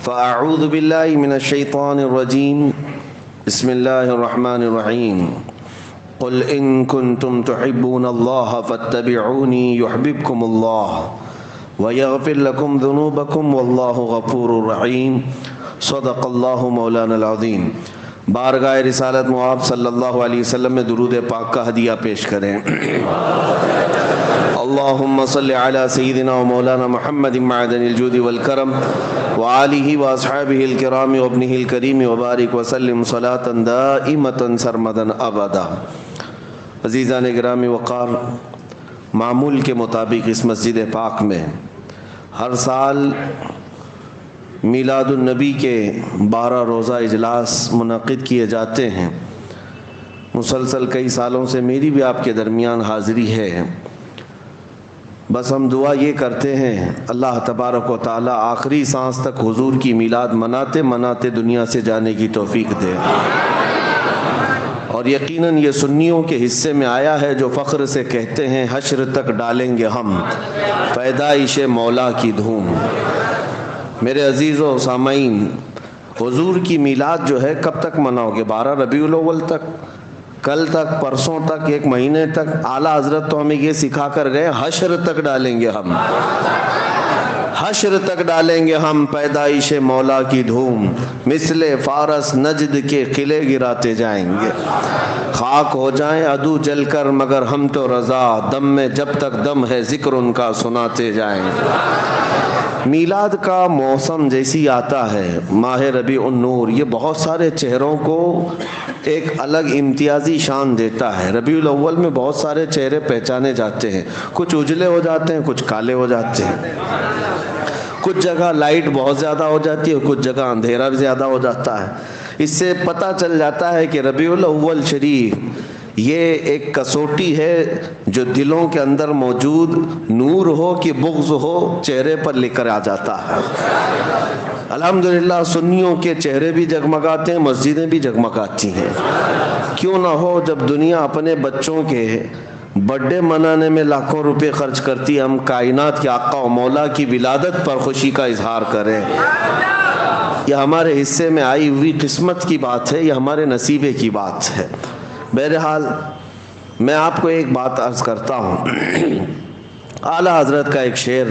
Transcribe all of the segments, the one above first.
فأعوذ بالله من الشيطان الرجيم بسم الله الرحمن الرحيم قل إن كنتم تحبون الله فاتبعوني يحببكم الله ويغفر لكم ذنوبكم والله غفور رحيم صدق الله مولانا العظيم۔ بارگاہ رسالت مآب صلی اللہ علیہ وسلم میں درود پاک کا ہدیہ پیش کریں۔ اللہم صلی علی سیدنا و مولانا محمد معدن الجود والکرم وآلہ واصحابہ الکرام وابنہ الکریم وبارک وسلم صلاة دائمة سرمدا ابدا۔ عزیزان گرامی وقار، معمول کے مطابق اس مسجد پاک میں ہر سال میلاد النبی کے 12 روزہ اجلاس منعقد کیے جاتے ہیں۔ مسلسل کئی سالوں سے میری بھی آپ کے درمیان حاضری ہے۔ بس ہم دعا یہ کرتے ہیں اللہ تبارک و تعالی آخری سانس تک حضور کی میلاد مناتے مناتے دنیا سے جانے کی توفیق دے، اور یقیناً یہ سنیوں کے حصے میں آیا ہے جو فخر سے کہتے ہیں حشر تک ڈالیں گے ہم پیدائش مولا کی دھوم۔ میرے عزیز و سامعین، حضور کی میلاد جو ہے کب تک مناؤ گے؟ 12 ربیع الاول تک، کل تک، پرسوں تک، ایک مہینے تک؟ اعلیٰ حضرت تو ہمیں یہ سکھا کر گئے حشر تک ڈالیں گے ہم، حشر تک ڈالیں گے ہم پیدائش مولا کی دھوم، مثل فارس نجد کے قلعے گراتے جائیں گے، خاک ہو جائیں عدو جل کر مگر ہم تو رضا، دم میں جب تک دم ہے ذکر ان کا سناتے جائیں گے۔ میلاد کا موسم جیسی آتا ہے، ماہ ربیع النور، یہ بہت سارے چہروں کو ایک الگ امتیازی شان دیتا ہے۔ ربیع الاول میں بہت سارے چہرے پہچانے جاتے ہیں، کچھ اجلے ہو جاتے ہیں، کچھ کالے ہو جاتے ہیں، کچھ جگہ لائٹ بہت زیادہ ہو جاتی ہے، کچھ جگہ اندھیرا بھی زیادہ ہو جاتا ہے۔ اس سے پتہ چل جاتا ہے کہ ربیع الاول شریف یہ ایک کسوٹی ہے جو دلوں کے اندر موجود نور ہو کہ بغض ہو چہرے پر لے کر آ جاتا ہے۔ الحمدللہ سنیوں کے چہرے بھی جگمگاتے ہیں، مسجدیں بھی جگمگاتی ہیں۔ کیوں نہ ہو، جب دنیا اپنے بچوں کے برتھ ڈے منانے میں لاکھوں روپے خرچ کرتی ہے، ہم کائنات کے آقا و مولا کی ولادت پر خوشی کا اظہار کریں۔ یہ ہمارے حصے میں آئی ہوئی قسمت کی بات ہے، یہ ہمارے نصیبے کی بات ہے۔ بہرحال میں آپ کو ایک بات عرض کرتا ہوں، اعلیٰ حضرت کا ایک شعر،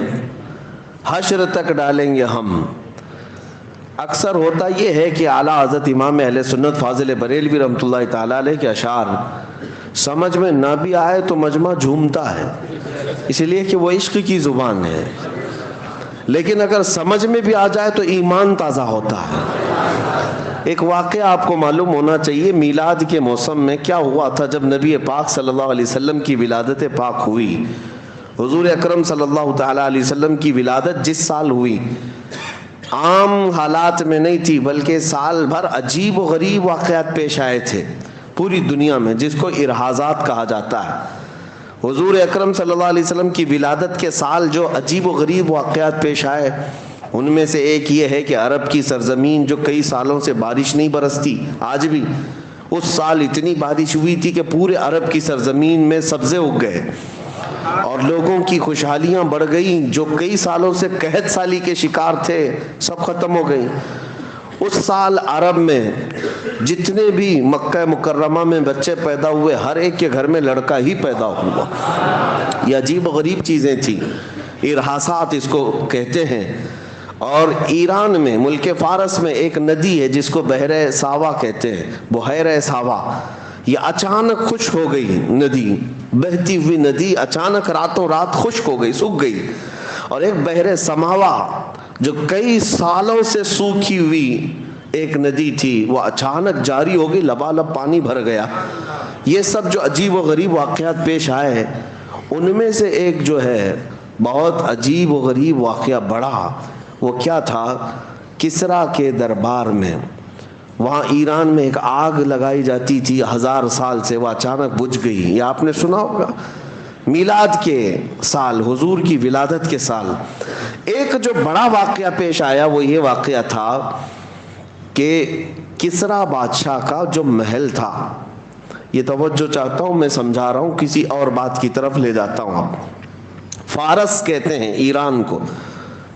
حشر تک ڈالیں گے ہم۔ اکثر ہوتا یہ ہے کہ اعلیٰ حضرت امام اہل سنت فاضل بریلوی رحمۃ اللہ تعالیٰ علیہ کے اشعار سمجھ میں نہ بھی آئے تو مجمع جھومتا ہے، اس لیے کہ وہ عشق کی زبان ہے، لیکن اگر سمجھ میں بھی آ جائے تو ایمان تازہ ہوتا ہے۔ ایک واقعہ آپ کو معلوم ہونا چاہیے، میلاد کے موسم میں کیا ہوا تھا جب نبی پاک صلی اللہ علیہ وسلم کی ولادت پاک ہوئی۔ حضور اکرم صلی اللہ تعالیٰ علیہ وسلم کی ولادت جس سال ہوئی عام حالات میں نہیں تھی، بلکہ سال بھر عجیب و غریب واقعات پیش آئے تھے پوری دنیا میں، جس کو ارحازات کہا جاتا ہے۔ حضور اکرم صلی اللہ علیہ وسلم کی ولادت کے سال جو عجیب و غریب واقعات پیش آئے، ان میں سے ایک یہ ہے کہ عرب کی سرزمین جو کئی سالوں سے بارش نہیں برستی، آج بھی اس سال اتنی بارش ہوئی تھی کہ پورے عرب کی سرزمین میں سبزے اگ گئے اور لوگوں کی خوشحالیاں بڑھ گئیں، جو کئی سالوں سے قحط سالی کے شکار تھے سب ختم ہو گئیں۔ اس سال عرب میں جتنے بھی مکہ مکرمہ میں بچے پیدا ہوئے، ہر ایک کے گھر میں لڑکا ہی پیدا ہوا۔ یہ عجیب و غریب چیزیں تھیں، ارحاسات اس کو کہتے ہیں۔ اور ایران میں ملک فارس میں ایک ندی ہے جس کو بحیرہ ساوا کہتے ہیں، بحیرہ ساوا، یہ اچانک خشک ہو گئی ندی، بہتی ہوئی ندی اچانک راتوں رات خشک ہو گئی، سوکھ گئی۔ اور ایک بحیرہ سماوا جو کئی سالوں سے سوکھی ہوئی ایک ندی تھی، وہ اچانک جاری ہو گئی، لبالب پانی بھر گیا۔ یہ سب جو عجیب و غریب واقعات پیش آئے، ان میں سے ایک جو ہے بہت عجیب و غریب واقعہ بڑا، وہ کیا تھا؟ کسریٰ کے دربار میں، وہاں ایران میں ایک آگ لگائی جاتی تھی 1000 سال سے، وہ اچانک بجھ گئی۔ یہ آپ نے سنا ہوگا، میلاد کے سال، حضور کی ولادت کے سال۔ ایک جو بڑا واقعہ پیش آیا وہ یہ واقعہ تھا کہ کسریٰ بادشاہ کا جو محل تھا، یہ توجہ چاہتا ہوں، میں سمجھا رہا ہوں، کسی اور بات کی طرف لے جاتا ہوں آپ۔ فارس کہتے ہیں ایران کو،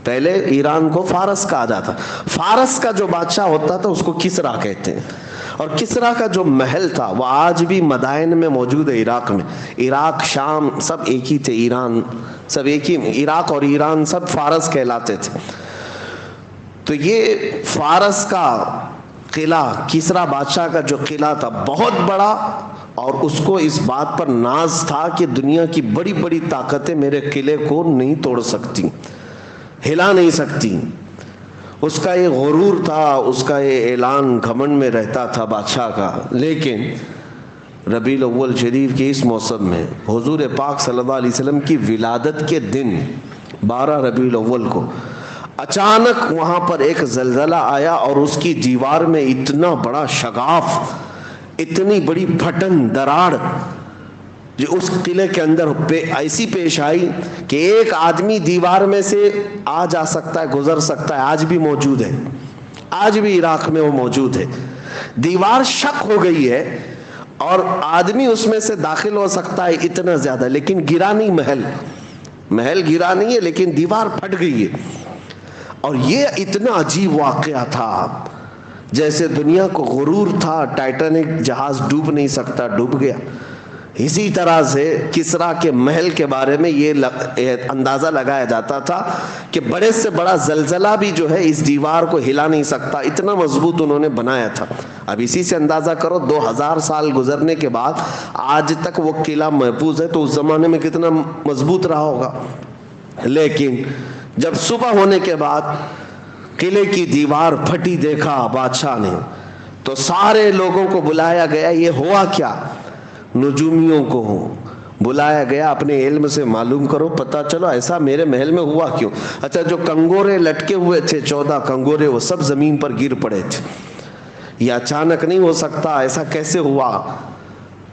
پہلے ایران کو فارس کہا جاتا. فارس کا جو بادشاہ ہوتا تھا اس کو کسرا کہتے ہیں. اور کسرا کا جو محل تھا وہ آج بھی مدائن میں موجود ہے عراق میں. عراق شام سب ایک ہی تھے, ایران سب ایک ہی, عراق اور ایران سب فارس کہلاتے تھے. تو یہ فارس کا قلعہ, کسرا بادشاہ کا جو قلعہ تھا بہت بڑا, اور اس کو اس بات پر ناز تھا کہ دنیا کی بڑی بڑی طاقتیں میرے قلعے کو نہیں توڑ سکتی, ہلا نہیں سکتی. اس کا یہ غرور تھا, اس کا یہ اعلان گھمنڈ میں رہتا تھا بادشاہ کا. لیکن ربیع الاول شریف کے اس موسم میں حضور پاک صلی اللہ علیہ وسلم کی ولادت کے دن 12 ربیع الاول کو اچانک وہاں پر ایک زلزلہ آیا, اور اس کی دیوار میں اتنا بڑا شگاف, اتنی بڑی پھٹن, دراڑ جو اس قلعے کے اندر ایسی پیش آئی کہ ایک آدمی دیوار میں سے آ جا سکتا ہے, گزر سکتا ہے. آج بھی موجود ہے, آج بھی عراق میں وہ موجود ہے. دیوار شق ہو گئی ہے اور آدمی اس میں سے داخل ہو سکتا ہے, اتنا زیادہ. لیکن گرا نہیں, محل گرا نہیں ہے, لیکن دیوار پھٹ گئی ہے. اور یہ اتنا عجیب واقعہ تھا, جیسے دنیا کو غرور تھا ٹائٹینک جہاز ڈوب نہیں سکتا, ڈوب گیا. اسی طرح سے کسرا کے محل کے بارے میں یہ اندازہ لگایا جاتا تھا کہ بڑے سے بڑا زلزلہ بھی جو ہے اس دیوار کو ہلا نہیں سکتا, اتنا مضبوط انہوں نے بنایا تھا. اب اسی سے اندازہ کرو 2000 سال گزرنے کے بعد آج تک وہ قلعہ محفوظ ہے, تو اس زمانے میں کتنا مضبوط رہا ہوگا. لیکن جب صبح ہونے کے بعد قلعے کی دیوار پھٹی دیکھا بادشاہ نے, تو سارے لوگوں کو بلایا گیا. یہ ہوا کیا؟ نجومیوں کو بلایا گیا, اپنے علم سے معلوم کرو, پتہ چلو ایسا میرے محل میں ہوا کیوں. اچھا, جو کنگورے لٹکے ہوئے تھے 14 کنگورے, وہ سب زمین پر گر پڑے تھے. یہ اچانک نہیں ہو سکتا, ایسا کیسے ہوا؟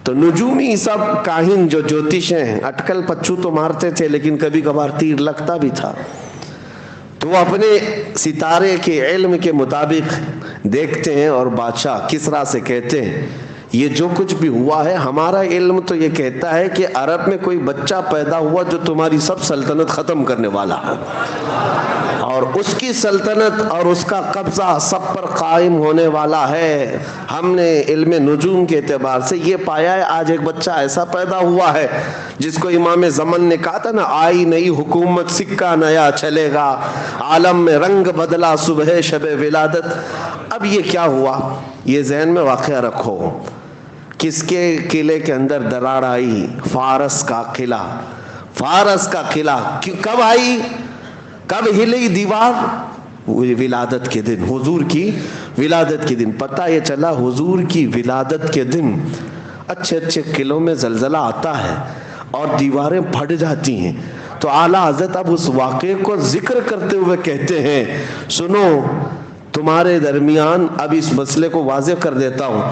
تو نجومی سب کاہن جو جوتش ہیں, اٹکل پچھو تو مارتے تھے لیکن کبھی کبھار تیر لگتا بھی تھا. تو وہ اپنے ستارے کے علم کے مطابق دیکھتے ہیں اور بادشاہ کسرا سے کہتے ہیں یہ جو کچھ بھی ہوا ہے, ہمارا علم تو یہ کہتا ہے کہ عرب میں کوئی بچہ پیدا ہوا جو تمہاری سب سلطنت ختم کرنے والا ہے, اور اس کی سلطنت اور اس کا قبضہ سب پر قائم ہونے والا ہے. ہم نے علم نجوم کے اعتبار سے یہ پایا ہے, آج ایک بچہ ایسا پیدا ہوا ہے جس کو امام زمن نے کہا تھا نا, آئی نئی حکومت سکہ نیا چلے گا, عالم میں رنگ بدلا صبح شب ولادت. اب یہ کیا ہوا, یہ ذہن میں واقعہ رکھو. کس کے قلعے کے اندر دراڑ آئی؟ فارس کا قلعہ. فارس کا قلعہ کب آئی, کب ہلی دیوار؟ ولادت کے دن, حضور کی ولادت کے دن. پتہ یہ چلا حضور کی ولادت کے دن اچھے اچھے قلعوں میں زلزلہ آتا ہے اور دیواریں پھٹ جاتی ہیں. تو اعلیٰ حضرت اب اس واقعے کو ذکر کرتے ہوئے کہتے ہیں, سنو تمہارے درمیان اب اس مسئلے کو واضح کر دیتا ہوں.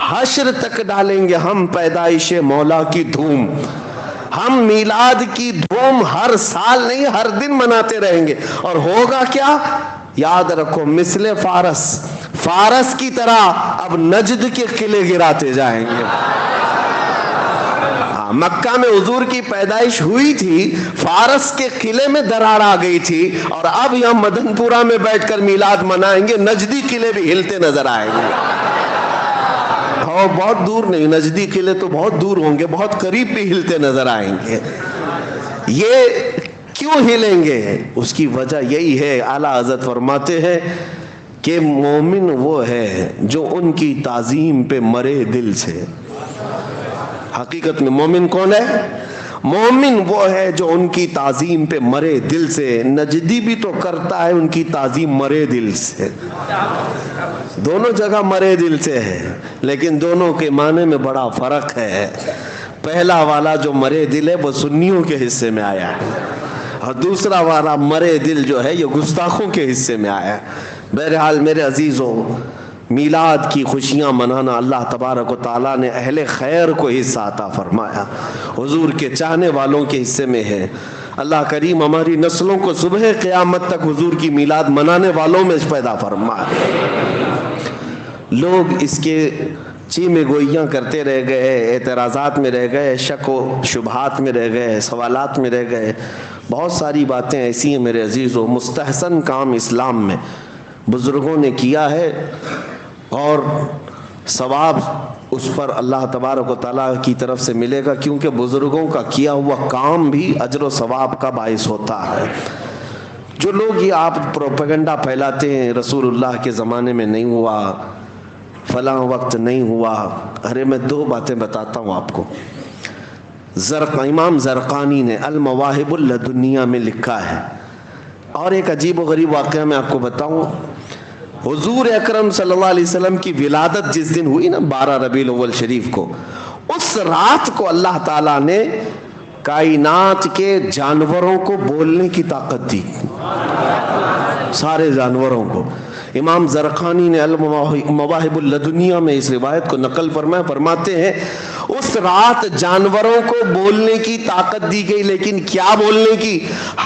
حشر تک ڈالیں گے ہم پیدائش مولا کی دھوم, ہم میلاد کی دھوم ہر سال نہیں ہر دن مناتے رہیں گے. اور ہوگا کیا؟ یاد رکھو, مثل فارس کی طرح اب نجد کے قلعے گراتے جائیں گے. مکہ میں حضور کی پیدائش ہوئی تھی, فارس کے قلعے میں دراڑ آ گئی تھی, اور اب یہاں مدن پورہ میں بیٹھ کر میلاد منائیں گے, نجدی قلعے بھی ہلتے نظر آئیں گے. اور بہت دور نہیں, نجدی قلعے تو بہت دور ہوں گے, بہت قریب بھی ہلتے نظر آئیں گے. یہ کیوں ہلیں گے؟ اس کی وجہ یہی ہے, اعلیٰ حضرت فرماتے ہیں کہ مومن وہ ہے جو ان کی تعظیم پہ مرے دل سے. حقیقت میں مومن کون ہے؟ مومن وہ ہے جو ان کی تعظیم پہ مرے دل سے. نجدی بھی تو کرتا ہے ان کی تعظیم مرے دل سے, دونوں جگہ مرے دل سے ہے, لیکن دونوں کے معنی میں بڑا فرق ہے. پہلا والا جو مرے دل ہے وہ سنیوں کے حصے میں آیا ہے, اور دوسرا والا مرے دل جو ہے یہ گستاخوں کے حصے میں آیا ہے. بہرحال میرے عزیزوں, میلاد کی خوشیاں منانا اللہ تبارک و تعالیٰ نے اہل خیر کو حصہ عطا فرمایا, حضور کے چاہنے والوں کے حصے میں ہے. اللہ کریم ہماری نسلوں کو صبح قیامت تک حضور کی میلاد منانے والوں میں پیدا فرمائے. لوگ اس کے چیمے گوئیاں کرتے رہ گئے، اعتراضات میں رہ گئے، شک و شبہات میں رہ گئے، سوالات میں رہ گئے. بہت ساری باتیں ایسی ہیں میرے عزیزو. مستحسن کام اسلام میں بزرگوں نے کیا ہے اور ثواب اس پر اللہ تبارک و تعالیٰ کی طرف سے ملے گا، کیونکہ بزرگوں کا کیا ہوا کام بھی اجر و ثواب کا باعث ہوتا ہے. جو لوگ یہ آپ پروپیگنڈا پھیلاتے ہیں رسول اللہ کے زمانے میں نہیں ہوا، فلاں وقت نہیں ہوا، ارے میں دو باتیں بتاتا ہوں آپ کو. امام زرقانی نے المواہب اللدنیہ میں لکھا ہے، اور ایک عجیب و غریب واقعہ میں آپ کو بتاؤں. حضور اکرم صلی اللہ علیہ وسلم کی ولادت جس دن ہوئی نا 12 ربیع الاول شریف کو، اس رات کو اللہ تعالیٰ نے کائنات کے جانوروں کو بولنے کی طاقت دی، سارے جانوروں کو. امام زرقانی نے المواہب اللدنیہ میں اس روایت کو نقل فرماتے ہیں اس رات جانوروں کو بولنے کی طاقت دی گئی. لیکن کیا بولنے کی؟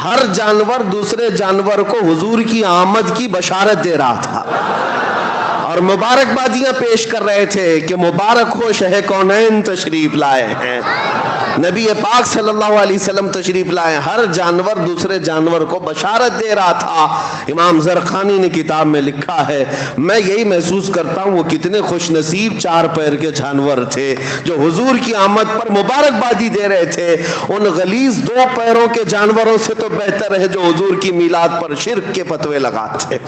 ہر جانور دوسرے جانور کو حضور کی آمد کی بشارت دے رہا تھا اور مبارکبادیاں پیش کر رہے تھے کہ مبارک ہو شہ کونین تشریف لائے ہیں، نبی پاک صلی اللہ علیہ وسلم تشریف لائے. ہر جانور دوسرے جانور کو بشارت دے رہا تھا. امام زرقانی نے کتاب میں لکھا ہے میں یہی محسوس کرتا ہوں وہ کتنے خوش نصیب 4 پیر کے جانور تھے جو حضور کی آمد پر مبارکبادی دے رہے تھے. ان غلیظ 2 پیروں کے جانوروں سے تو بہتر ہے جو حضور کی میلاد پر شرک کے فتوے لگاتے.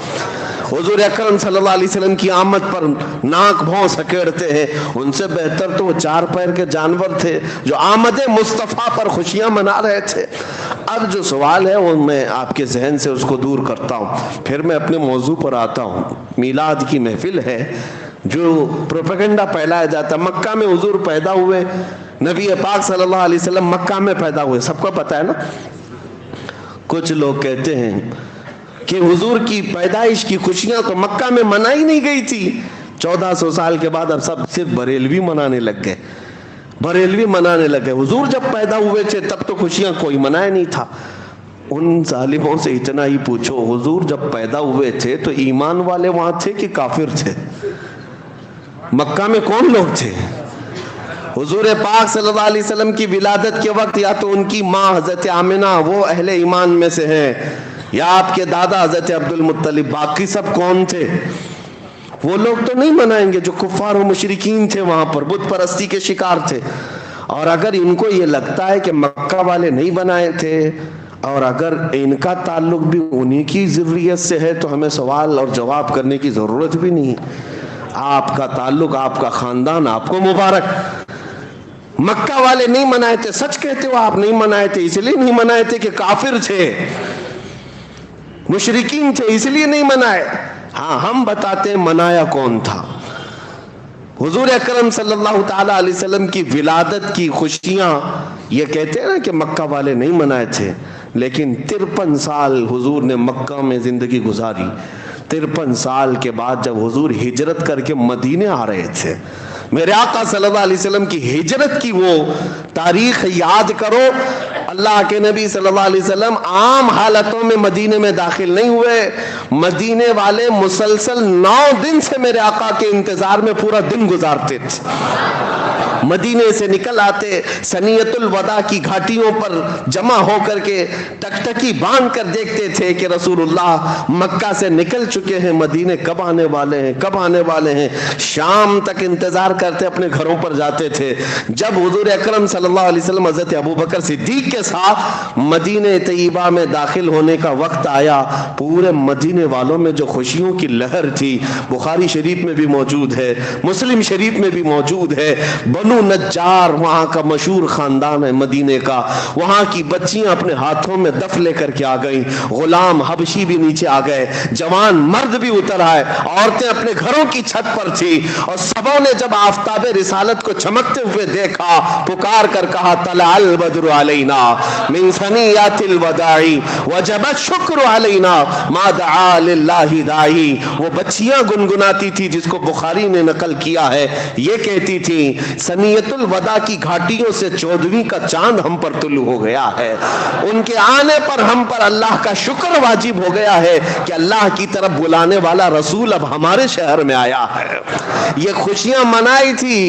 حضور اکرم صلی اللہ علیہ وسلم کی آمد پر ناک بھون سکیڑتے ہیں، ان سے بہتر تو وہ 4 پیر کے جانور تھے جو آمد مصطفیٰ پر خوشیاں منا رہے تھے. اب جو سوال ہے وہ میں آپ کے ذہن سے اس کو دور کرتا ہوں، پھر میں اپنے موضوع پر آتا ہوں. میلاد کی محفل ہے جو پروپیگنڈا پھیلایا جاتا. مکہ میں حضور پیدا ہوئے، نبی پاک صلی اللہ علیہ وسلم مکہ میں پیدا ہوئے، سب کو پتہ ہے نا. کچھ لوگ کہتے ہیں کہ حضور کی پیدائش کی خوشیاں تو مکہ میں منائی نہیں گئی تھی، 1400 سال کے بعد اب سب صرف بریلوی منانے لگ گئے. حضور جب پیدا ہوئے تھے تب تو خوشیاں کوئی منائے نہیں تھا. ان ظالموں سے اتنا ہی پوچھو حضور جب پیدا ہوئے تھے تو ایمان والے وہاں تھے کہ کافر تھے؟ مکہ میں کون لوگ تھے؟ حضور پاک صلی اللہ علیہ وسلم کی ولادت کے وقت یا تو ان کی ماں حضرت آمنہ وہ اہل ایمان میں سے ہیں، یا آپ کے دادا حضرت عبد المطلب. باقی سب کون تھے؟ وہ لوگ تو نہیں منائیں گے جو کفار و مشرکین تھے، وہاں پر بت پرستی کے شکار تھے. اور اگر ان کو یہ لگتا ہے کہ مکہ والے نہیں بنائے تھے اور اگر ان کا تعلق بھی انہی کی ذریت سے ہے تو ہمیں سوال اور جواب کرنے کی ضرورت بھی نہیں. آپ کا تعلق، آپ کا خاندان آپ کو مبارک. مکہ والے نہیں منائے تھے، سچ کہتے ہو آپ نہیں منائے تھے، اس لیے نہیں منائے تھے کہ کافر تھے، مشرکین تھے، اس لیے نہیں منائے. ہاں ہم بتاتے ہیں منایا کون تھا. حضور اکرم صلی اللہ تعالی علیہ وسلم کی ولادت کی خوشیاں یہ کہتے ہیں نا کہ مکہ والے نہیں منائے تھے، لیکن 53 سال حضور نے مکہ میں زندگی گزاری. 53 سال کے بعد جب حضور ہجرت کر کے مدینے آ رہے تھے، میرے آقا صلی اللہ علیہ وسلم کی ہجرت کی وہ تاریخ یاد کرو. اللہ کے نبی صلی اللہ علیہ وسلم عام حالتوں میں مدینے میں داخل نہیں ہوئے. مدینے والے مسلسل 9 دن سے میرے آقا کے انتظار میں پورا دن گزارتے تھے. مدینے سے نکل آتے، سنیت الوداع کی گھاٹیوں پر جمع ہو کر کے ٹکٹکی باندھ کر دیکھتے تھے کہ رسول اللہ مکہ سے نکل چکے ہیں، مدینے کب آنے والے ہیں، کب آنے والے ہیں. شام تک انتظار کرتے اپنے گھروں پر جاتے تھے. جب حضور اکرم صلی اللہ علیہ وسلم حضرت ابوبکر صدیق کے ساتھ مدینہ طیبہ میں داخل ہونے کا وقت آیا، پورے مدینے والوں میں جو خوشیوں کی لہر تھی، بخاری شریف میں بھی موجود ہے، مسلم شریف میں بھی موجود ہے. بنو نجار وہاں کا مشہور خاندان ہے مدینے کا، وہاں کی بچیاں اپنے ہاتھوں میں دف لے کر کے آ گئیں، غلام حبشی بھی نیچے آ گئے، جوان مرد بھی اتر آئے، عورتیں اپنے گھروں کی چھت پر تھی. اور سبوں نے جب آفتاب رسالت کو چمکتے ہوئے دیکھا، پکار کر کہا طلع البدر علینا من ثنیات الوداع وجب الشکر علینا ما دعا للہ داعی. وہ بچیاں گنگناتی تھی جس کو بخاری نے نقل کیا ہے، یہ کہتی تھی ثنیات سنیت الوداع کی گھاٹیوں سے 14ویں کا چاند ہم پر طلوع ہو گیا ہے. ان کے آنے پر ہم پر اللہ کا شکر واجب ہو گیا ہے کہ اللہ کی طرف بلانے والا رسول اب ہمارے شہر میں آیا ہے. یہ خوشیاں منائی تھی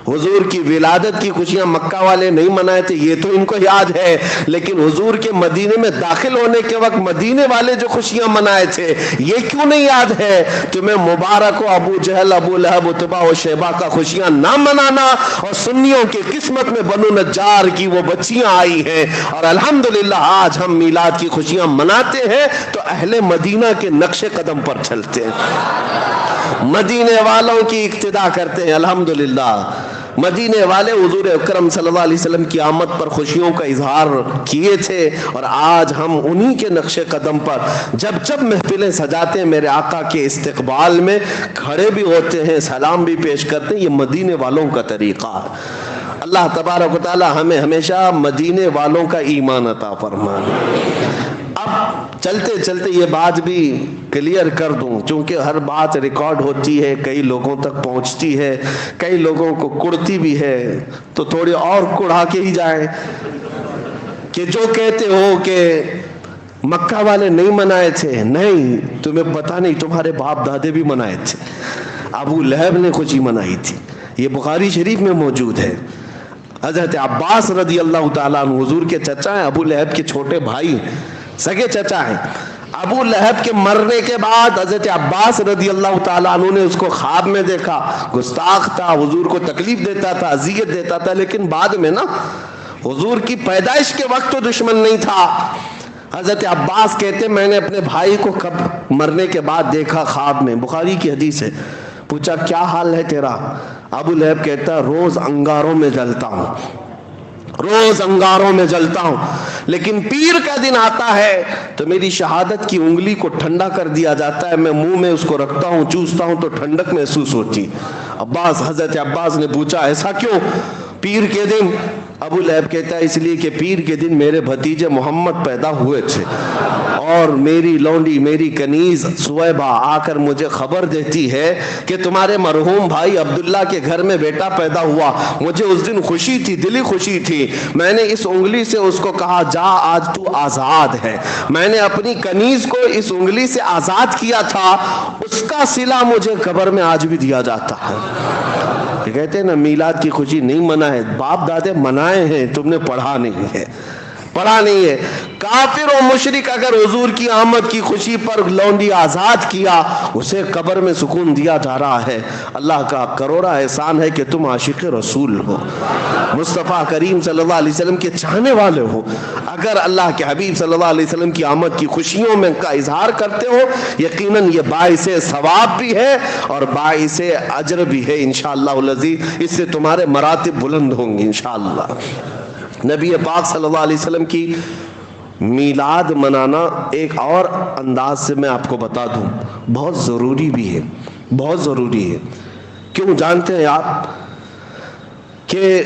حضور کی ولادت کی خوشیاں مکہ والے نہیں منائے تھے, یہ تو ان کو یاد ہے, لیکن حضور کے مدینے میں داخل ہونے کے وقت مدینے والے جو خوشیاں منائے تھے یہ کیوں نہیں یاد ہے؟ تمہیں مبارک ہو ابو جہل, ابو لہب, عتبہ و شیبہ کا خوشیاں نہ منانا, اور سنیوں کی قسمت میں بنو نجار کی وہ بچیاں آئی ہیں, اور الحمدللہ آج ہم میلاد کی خوشیاں مناتے ہیں تو اہل مدینہ کے نقش قدم پر چلتے ہیں, مدینے والوں کی اقتدا کرتے ہیں. الحمدللہ مدینے والے حضور اکرم صلی اللہ علیہ وسلم کی آمد پر خوشیوں کا اظہار کیے تھے, اور آج ہم انہی کے نقش قدم پر جب جب محفلیں سجاتے ہیں میرے آقا کے استقبال میں کھڑے بھی ہوتے ہیں, سلام بھی پیش کرتے ہیں. یہ مدینے والوں کا طریقہ ہے. اللہ تبارک و تعالی ہمیں ہمیشہ مدینے والوں کا ایمان عطا فرمائے. اب چلتے چلتے یہ بات بھی کلیئر کر دوں, چونکہ ہر بات ریکارڈ ہوتی ہے, کئی لوگوں تک پہنچتی ہے, کئی لوگوں کو کڑتی بھی ہے, تو تھوڑی اور کڑھا کے ہی جائیں کہ جو کہتے ہو کہ مکہ والے نہیں منائے تھے, نہیں, تمہیں پتہ نہیں, تمہارے باپ دادے بھی منائے تھے. ابو لہب نے خوشی منائی تھی, یہ بخاری شریف میں موجود ہے. حضرت عباس رضی اللہ تعالیٰ عنہ حضور کے چچا ہیں, ابو لہب کے چھوٹے بھائی, سگے چچا ہیں. ابو لہب کے مرنے کے بعد حضرت عباس رضی اللہ تعالیٰ عنہ نے اس کو خواب میں دیکھا. گستاخ تھا, حضور کو تکلیف دیتا تھا, اذیت دیتا تھا, لیکن بعد میں نا حضور کی پیدائش کے وقت تو دشمن نہیں تھا. حضرت عباس کہتے میں نے اپنے بھائی کو کب مرنے کے بعد دیکھا خواب میں, بخاری کی حدیث ہے. پوچھا کیا حال ہے تیرا؟ ابو لہب کہتا روز انگاروں میں جلتا ہوں, روز انگاروں میں جلتا ہوں, لیکن پیر کا دن آتا ہے تو میری شہادت کی انگلی کو ٹھنڈا کر دیا جاتا ہے, میں منہ میں اس کو رکھتا ہوں, چوستا ہوں تو ٹھنڈک محسوس ہوتی. حضرت عباس نے پوچھا ایسا کیوں پیر کے دن؟ ابو لہب کہتا ہے اس لیے کہ پیر کے دن میرے بھتیجے محمد پیدا ہوئے تھے, اور میری لونڈی, میری کنیز سویبہ آ کر مجھے خبر دیتی ہے کہ تمہارے مرحوم بھائی عبداللہ کے گھر میں بیٹا پیدا ہوا. مجھے اس دن خوشی تھی, دلی خوشی تھی. میں نے اس انگلی سے اس کو کہا جا آج تو آزاد ہے. میں نے اپنی کنیز کو اس انگلی سے آزاد کیا تھا, اس کا صلہ مجھے قبر میں آج بھی دیا جاتا ہے. کہتے ہیں نا میلاد کی خوشی نہیں منائے, باپ دادے منائے ہیں, تم نے پڑھا نہیں ہے, پڑھا نہیں ہے. کافر و مشرک اگر حضور کی آمد کی خوشی پر لونڈی آزاد کیا, اسے قبر میں سکون دیا جا رہا ہے. اللہ کا کروڑا احسان ہے کہ تم عاشق رسول ہو, مصطفیٰ کریم صلی اللہ علیہ وسلم کے چاہنے والے ہو. اگر اللہ کے حبیب صلی اللہ علیہ وسلم کی آمد کی خوشیوں میں کا اظہار کرتے ہو, یقیناً یہ باعث ثواب بھی ہے اور باعث اجر بھی ہے انشاءاللہ العزیز. اس سے تمہارے مراتب بلند ہوں گی انشاءاللہ. نبی پاک صلی اللہ علیہ وسلم کی میلاد منانا ایک اور انداز سے میں آپ کو بتا دوں, بہت ضروری بھی ہے, بہت ضروری ہے. کیوں جانتے ہیں آپ کہ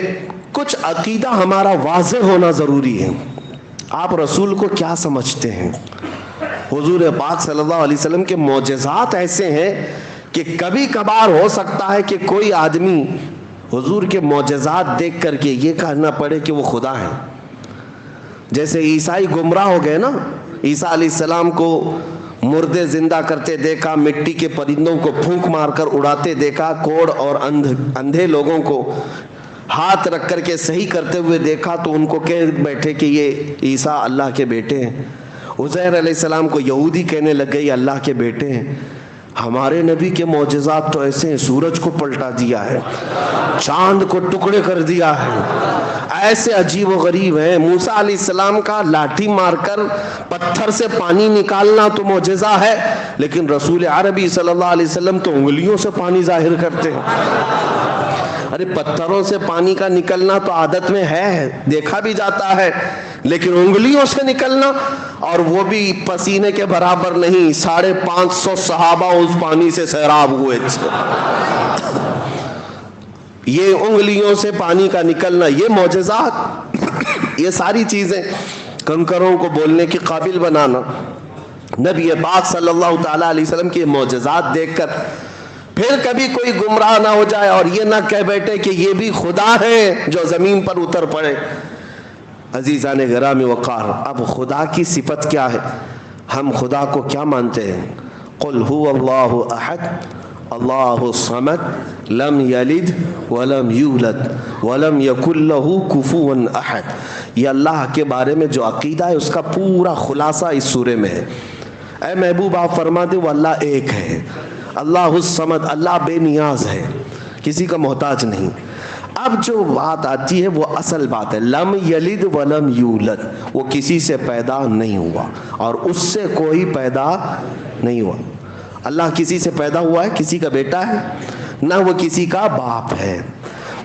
کچھ عقیدہ ہمارا واضح ہونا ضروری ہے. آپ رسول کو کیا سمجھتے ہیں؟ حضور پاک صلی اللہ علیہ وسلم کے معجزات ایسے ہیں کہ کبھی کبھار ہو سکتا ہے کہ کوئی آدمی حضور کے معجزات دیکھ کر کے یہ کہنا پڑے کہ وہ خدا ہیں. جیسے عیسائی گمراہ ہو گئے نا, عیسیٰ علیہ السلام کو مردے زندہ کرتے دیکھا, مٹی کے پرندوں کو پھونک مار کر اڑاتے دیکھا, کوڑ اور اندھے لوگوں کو ہاتھ رکھ کر کے صحیح کرتے ہوئے دیکھا, تو ان کو کہہ بیٹھے کہ یہ عیسیٰ اللہ کے بیٹے ہیں. عزیر علیہ السلام کو یہودی کہنے لگ گئے یہ اللہ کے بیٹے ہیں. ہمارے نبی کے معجزات تو ایسے ہیں, سورج کو پلٹا دیا ہے, چاند کو ٹکڑے کر دیا ہے, ایسے عجیب و غریب ہیں. موسیٰ علیہ السلام کا لاٹھی مار کر پتھر سے پانی نکالنا تو معجزہ ہے, لیکن رسول عربی صلی اللہ علیہ وسلم تو انگلیوں سے پانی ظاہر کرتے ہیں. ارے پتھروں سے پانی کا نکلنا تو عادت میں ہے, دیکھا بھی جاتا ہے, لیکن انگلیوں سے نکلنا, اور وہ بھی پسینے کے برابر نہیں. 550 صحابہ اس پانی سے سیراب ہوئے تھے. یہ انگلیوں سے پانی کا نکلنا, یہ معجزات, یہ ساری چیزیں کنکروں کو بولنے کے قابل بنانا. نبی پاک صلی اللہ تعالی علیہ وسلم کے معجزات دیکھ کر پھر کبھی کوئی گمراہ نہ ہو جائے اور یہ نہ کہہ بیٹھے کہ یہ بھی خدا ہے جو زمین پر اتر پڑے۔ عزیزان گرامی وقار، اب خدا کی صفت کیا ہے؟ ہم خدا کو کیا مانتے ہیں؟ قل هو اللہ احد اللہ الصمد لم یلد ولم یولد ولم یکن له کفوا احد۔ یہ اللہ کے بارے میں جو عقیدہ ہے اس کا پورا خلاصہ اس سورے میں ہے۔ اے محبوب آپ فرما دیں وہ اللہ ایک ہے، اللہ الصمد، اللہ بے نیاز ہے، کسی کا محتاج نہیں۔ اب جو بات آتی ہے وہ اصل بات ہے، لم یلد ولم یولد، وہ کسی سے پیدا نہیں ہوا اور اس سے کوئی پیدا نہیں ہوا۔ اللہ کسی سے پیدا ہوا ہے؟ کسی کا بیٹا ہے؟ نہ وہ کسی کا باپ ہے۔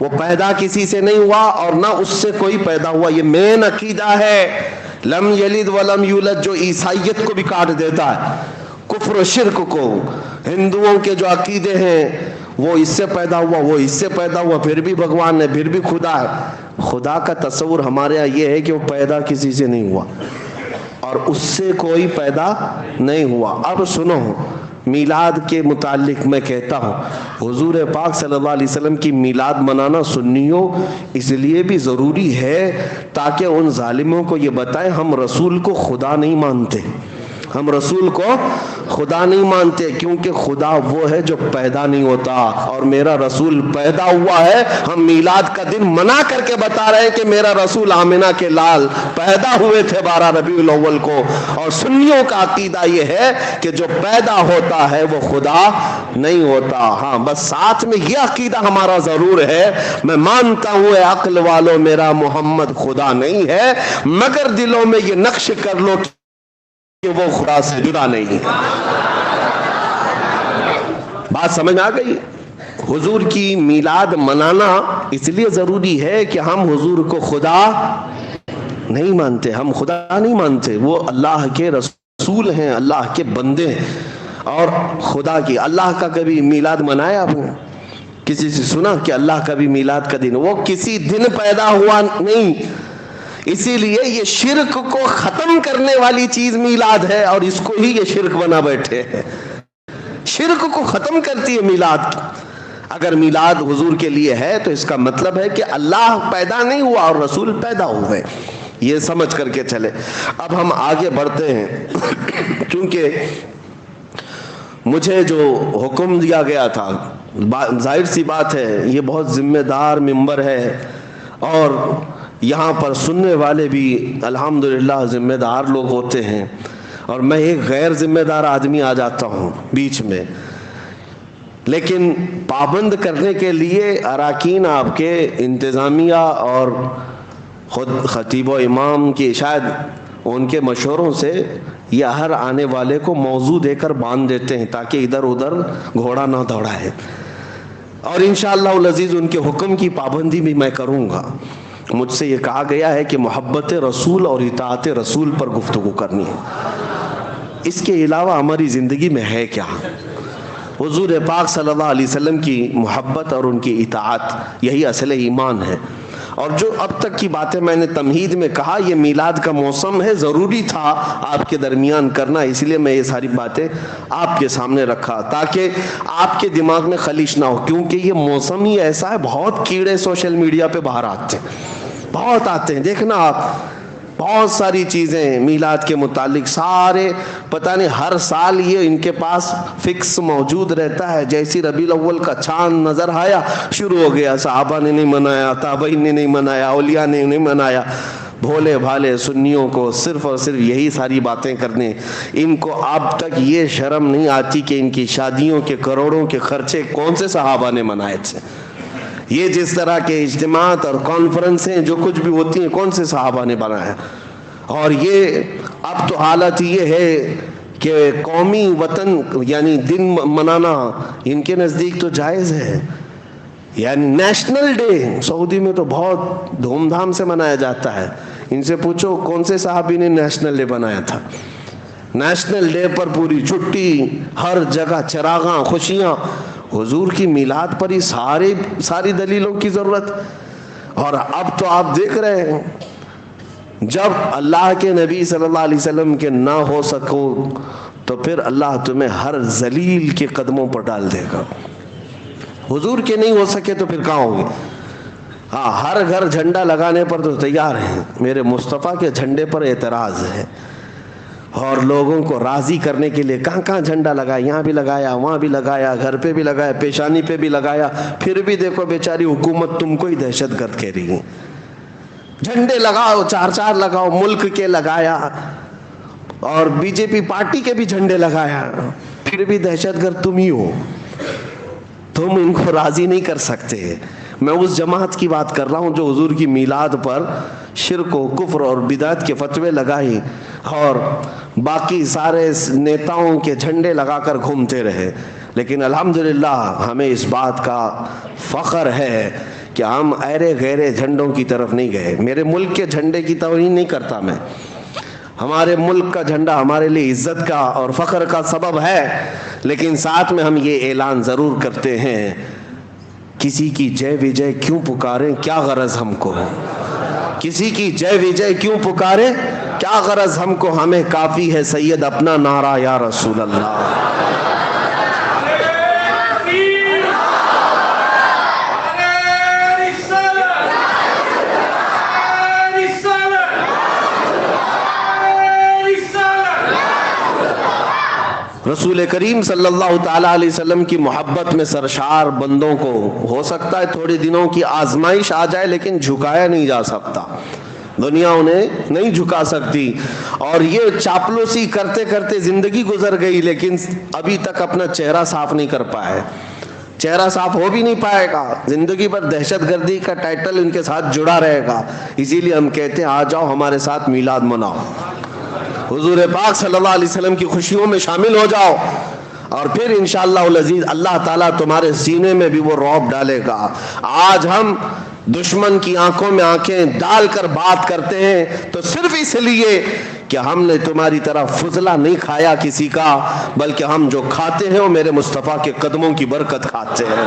وہ پیدا کسی سے نہیں ہوا اور نہ اس سے کوئی پیدا ہوا۔ یہ مین عقیدہ ہے لم یلد ولم یولد، جو عیسائیت کو بھی کاٹ دیتا ہے، کفر و شرک کو۔ ہندوؤں کے جو عقیدے ہیں وہ اس سے پیدا ہوا، وہ اس سے پیدا ہوا، پھر بھی بھگوان ہے، پھر بھی خدا ہے۔ خدا کا تصور ہمارے یہاں یہ ہے کہ وہ پیدا کسی سے نہیں ہوا اور اس سے کوئی پیدا نہیں ہوا۔ اب سنو، میلاد کے متعلق میں کہتا ہوں، حضور پاک صلی اللہ علیہ وسلم کی میلاد منانا سنیوں اس لیے بھی ضروری ہے تاکہ ان ظالموں کو یہ بتائیں ہم رسول کو خدا نہیں مانتے، ہم رسول کو خدا نہیں مانتے، کیونکہ خدا وہ ہے جو پیدا نہیں ہوتا اور میرا رسول پیدا ہوا ہے۔ ہم میلاد کا دن منا کر کے بتا رہے ہیں کہ میرا رسول آمنہ کے لال پیدا ہوئے تھے 12 ربیع الاول کو، اور سنیوں کا عقیدہ یہ ہے کہ جو پیدا ہوتا ہے وہ خدا نہیں ہوتا۔ ہاں بس ساتھ میں یہ عقیدہ ہمارا ضرور ہے، میں مانتا ہوں اے عقل والو میرا محمد خدا نہیں ہے، مگر دلوں میں یہ نقش کر لو کہ وہ خدا سے جدا نہیں ہے۔ بات سمجھ آ گئی؟ حضور کی میلاد منانا اس لیے ضروری ہے کہ ہم حضور کو خدا نہیں مانتے، ہم خدا نہیں مانتے، وہ اللہ کے رسول ہیں، اللہ کے بندے ہیں اور خدا کی۔ اللہ کا کبھی میلاد منایا آپ نے؟ کسی سے سنا کہ اللہ کا بھی میلاد کا دن؟ وہ کسی دن پیدا ہوا نہیں، اسی لیے یہ شرک کو ختم کرنے والی چیز میلاد ہے اور اس کو ہی یہ شرک بنا بیٹھے ہیں۔ شرک کو ختم کرتی ہے میلاد۔ اگر میلاد حضور کے لیے ہے تو اس کا مطلب ہے کہ اللہ پیدا نہیں ہوا اور رسول پیدا ہوئے، یہ سمجھ کر کے چلے۔ اب ہم آگے بڑھتے ہیں، چونکہ مجھے جو حکم دیا گیا تھا، ظاہر سی بات ہے یہ بہت ذمہ دار منبر ہے اور یہاں پر سننے والے بھی الحمدللہ ذمہ دار لوگ ہوتے ہیں، اور میں ایک غیر ذمہ دار آدمی آ جاتا ہوں بیچ میں، لیکن پابند کرنے کے لیے اراکین آپ کے انتظامیہ اور خود خطیب و امام کی شاید ان کے مشوروں سے یہ ہر آنے والے کو موضوع دے کر باندھ دیتے ہیں تاکہ ادھر ادھر گھوڑا نہ دوڑائے، اور انشاءاللہ العزیز ان کے حکم کی پابندی بھی میں کروں گا۔ مجھ سے یہ کہا گیا ہے کہ محبت رسول اور اطاعت رسول پر گفتگو کرنی ہے، اس کے علاوہ ہماری زندگی میں ہے کیا؟ حضور پاک صلی اللہ علیہ وسلم کی محبت اور ان کی اطاعت، یہی اصل ایمان ہے۔ اور جو اب تک کی باتیں میں نے تمہید میں کہا، یہ میلاد کا موسم ہے، ضروری تھا آپ کے درمیان کرنا، اس لیے میں یہ ساری باتیں آپ کے سامنے رکھا تاکہ آپ کے دماغ میں خلیش نہ ہو، کیونکہ یہ موسم ہی ایسا ہے، بہت کیڑے سوشل میڈیا پہ باہر آتے ہیں، بہت آتے ہیں، دیکھنا آپ بہت ساری چیزیں میلاد کے متعلق، سارے پتہ نہیں ہر سال یہ ان کے پاس فکس موجود رہتا ہے، جیسی ربیع الاول کا چاند نظر آیا شروع ہو گیا، صحابہ نے نہیں منایا، تابعین نے نہیں منایا، اولیاء نے نہیں منایا۔ بھولے بھالے سنیوں کو صرف اور صرف یہی ساری باتیں کرنے، ان کو اب تک یہ شرم نہیں آتی کہ ان کی شادیوں کے کروڑوں کے خرچے کون سے صحابہ نے منائے تھے، یہ جس طرح کے اجتماعات اور کانفرنسیں جو کچھ بھی ہوتی ہیں کون سے صحابہ نے بنایا۔ اور یہ اب تو حالت یہ ہے کہ قومی وطن یعنی دن منانا ان کے نزدیک تو جائز ہے، یعنی نیشنل ڈے سعودی میں تو بہت دھوم دھام سے منایا جاتا ہے، ان سے پوچھو کون سے صحابی نے نیشنل ڈے بنایا تھا۔ نیشنل ڈے پر پوری چھٹی، ہر جگہ چراغاں، خوشیاں، حضور کی میلاد پر ہی ساری دلیلوں کی ضرورت۔ اور اب تو آپ دیکھ رہے ہیں جب اللہ کے نبی صلی اللہ علیہ وسلم کے نہ ہو سکو تو پھر اللہ تمہیں ہر ذلیل کے قدموں پر ڈال دے گا، حضور کے نہیں ہو سکے تو پھر کہاں ہوں گے؟ ہاں، ہر گھر جھنڈا لگانے پر تو تیار ہیں، میرے مصطفیٰ کے جھنڈے پر اعتراض ہے، اور لوگوں کو راضی کرنے کے لیے کہاں کہاں جھنڈا لگایا، یہاں بھی لگایا، وہاں بھی لگایا، گھر پہ بھی لگایا، پیشانی پہ بھی لگایا، پھر بھی دیکھو بیچاری حکومت تم کو ہی دہشت گرد کہہ رہی ہے۔ جھنڈے لگاؤ، 4 لگاؤ، ملک کے لگایا، اور بی جے پی پارٹی کے بھی جھنڈے لگایا، پھر بھی دہشت گرد تم ہی ہو، تم ان کو راضی نہیں کر سکتے۔ میں اس جماعت کی بات کر رہا ہوں جو حضور کی میلاد پر شرک و کفر اور بدعت کے فتوے لگائی اور باقی سارے نیتاؤں کے جھنڈے لگا کر گھومتے رہے، لیکن الحمدللہ ہمیں اس بات کا فخر ہے کہ ہم ایرے غیرے جھنڈوں کی طرف نہیں گئے۔ میرے ملک کے جھنڈے کی توہین نہیں کرتا میں، ہمارے ملک کا جھنڈا ہمارے لیے عزت کا اور فخر کا سبب ہے، لیکن ساتھ میں ہم یہ اعلان ضرور کرتے ہیں، کسی کی جے وجے کیوں پکاریں، کیا غرض ہم کو ہے؟ کسی کی جے وجے کیوں پکاریں، کیا غرض ہم کو؟ ہمیں کافی ہے سید اپنا نعرہ یا رسول اللہ۔ رسول کریم صلی اللہ تعالیٰ علیہ وسلم کی محبت میں سرشار بندوں کو ہو سکتا ہے تھوڑے دنوں کی آزمائش آ جائے، لیکن جھکایا نہیں جا سکتا، دنیا انہیں نہیں جھکا سکتی، اور یہ چاپلوسی کرتے کرتے زندگی گزر گئی، لیکن ابھی تک اپنا چہرہ صاف نہیں کر پائے، چہرہ صاف ہو بھی نہیں پائے گا، زندگی پر دہشت گردی کا ٹائٹل ان کے ساتھ جڑا رہے گا۔ اسی لیے ہم کہتے ہیں آ جاؤ ہمارے ساتھ میلاد مناؤ، حضور پاک صلی اللہ علیہ وسلم کی خوشیوں میں شامل ہو جاؤ، اور پھر انشاءاللہ العزیز اللہ تعالیٰ تمہارے سینے میں بھی وہ رعب ڈالے گا۔ آج ہم دشمن کی آنکھوں میں آنکھیں ڈال کر بات کرتے ہیں تو صرف اس لیے کہ ہم نے تمہاری طرح فضلہ نہیں کھایا کسی کا، بلکہ ہم جو کھاتے ہیں وہ میرے مصطفیٰ کے قدموں کی برکت کھاتے ہیں،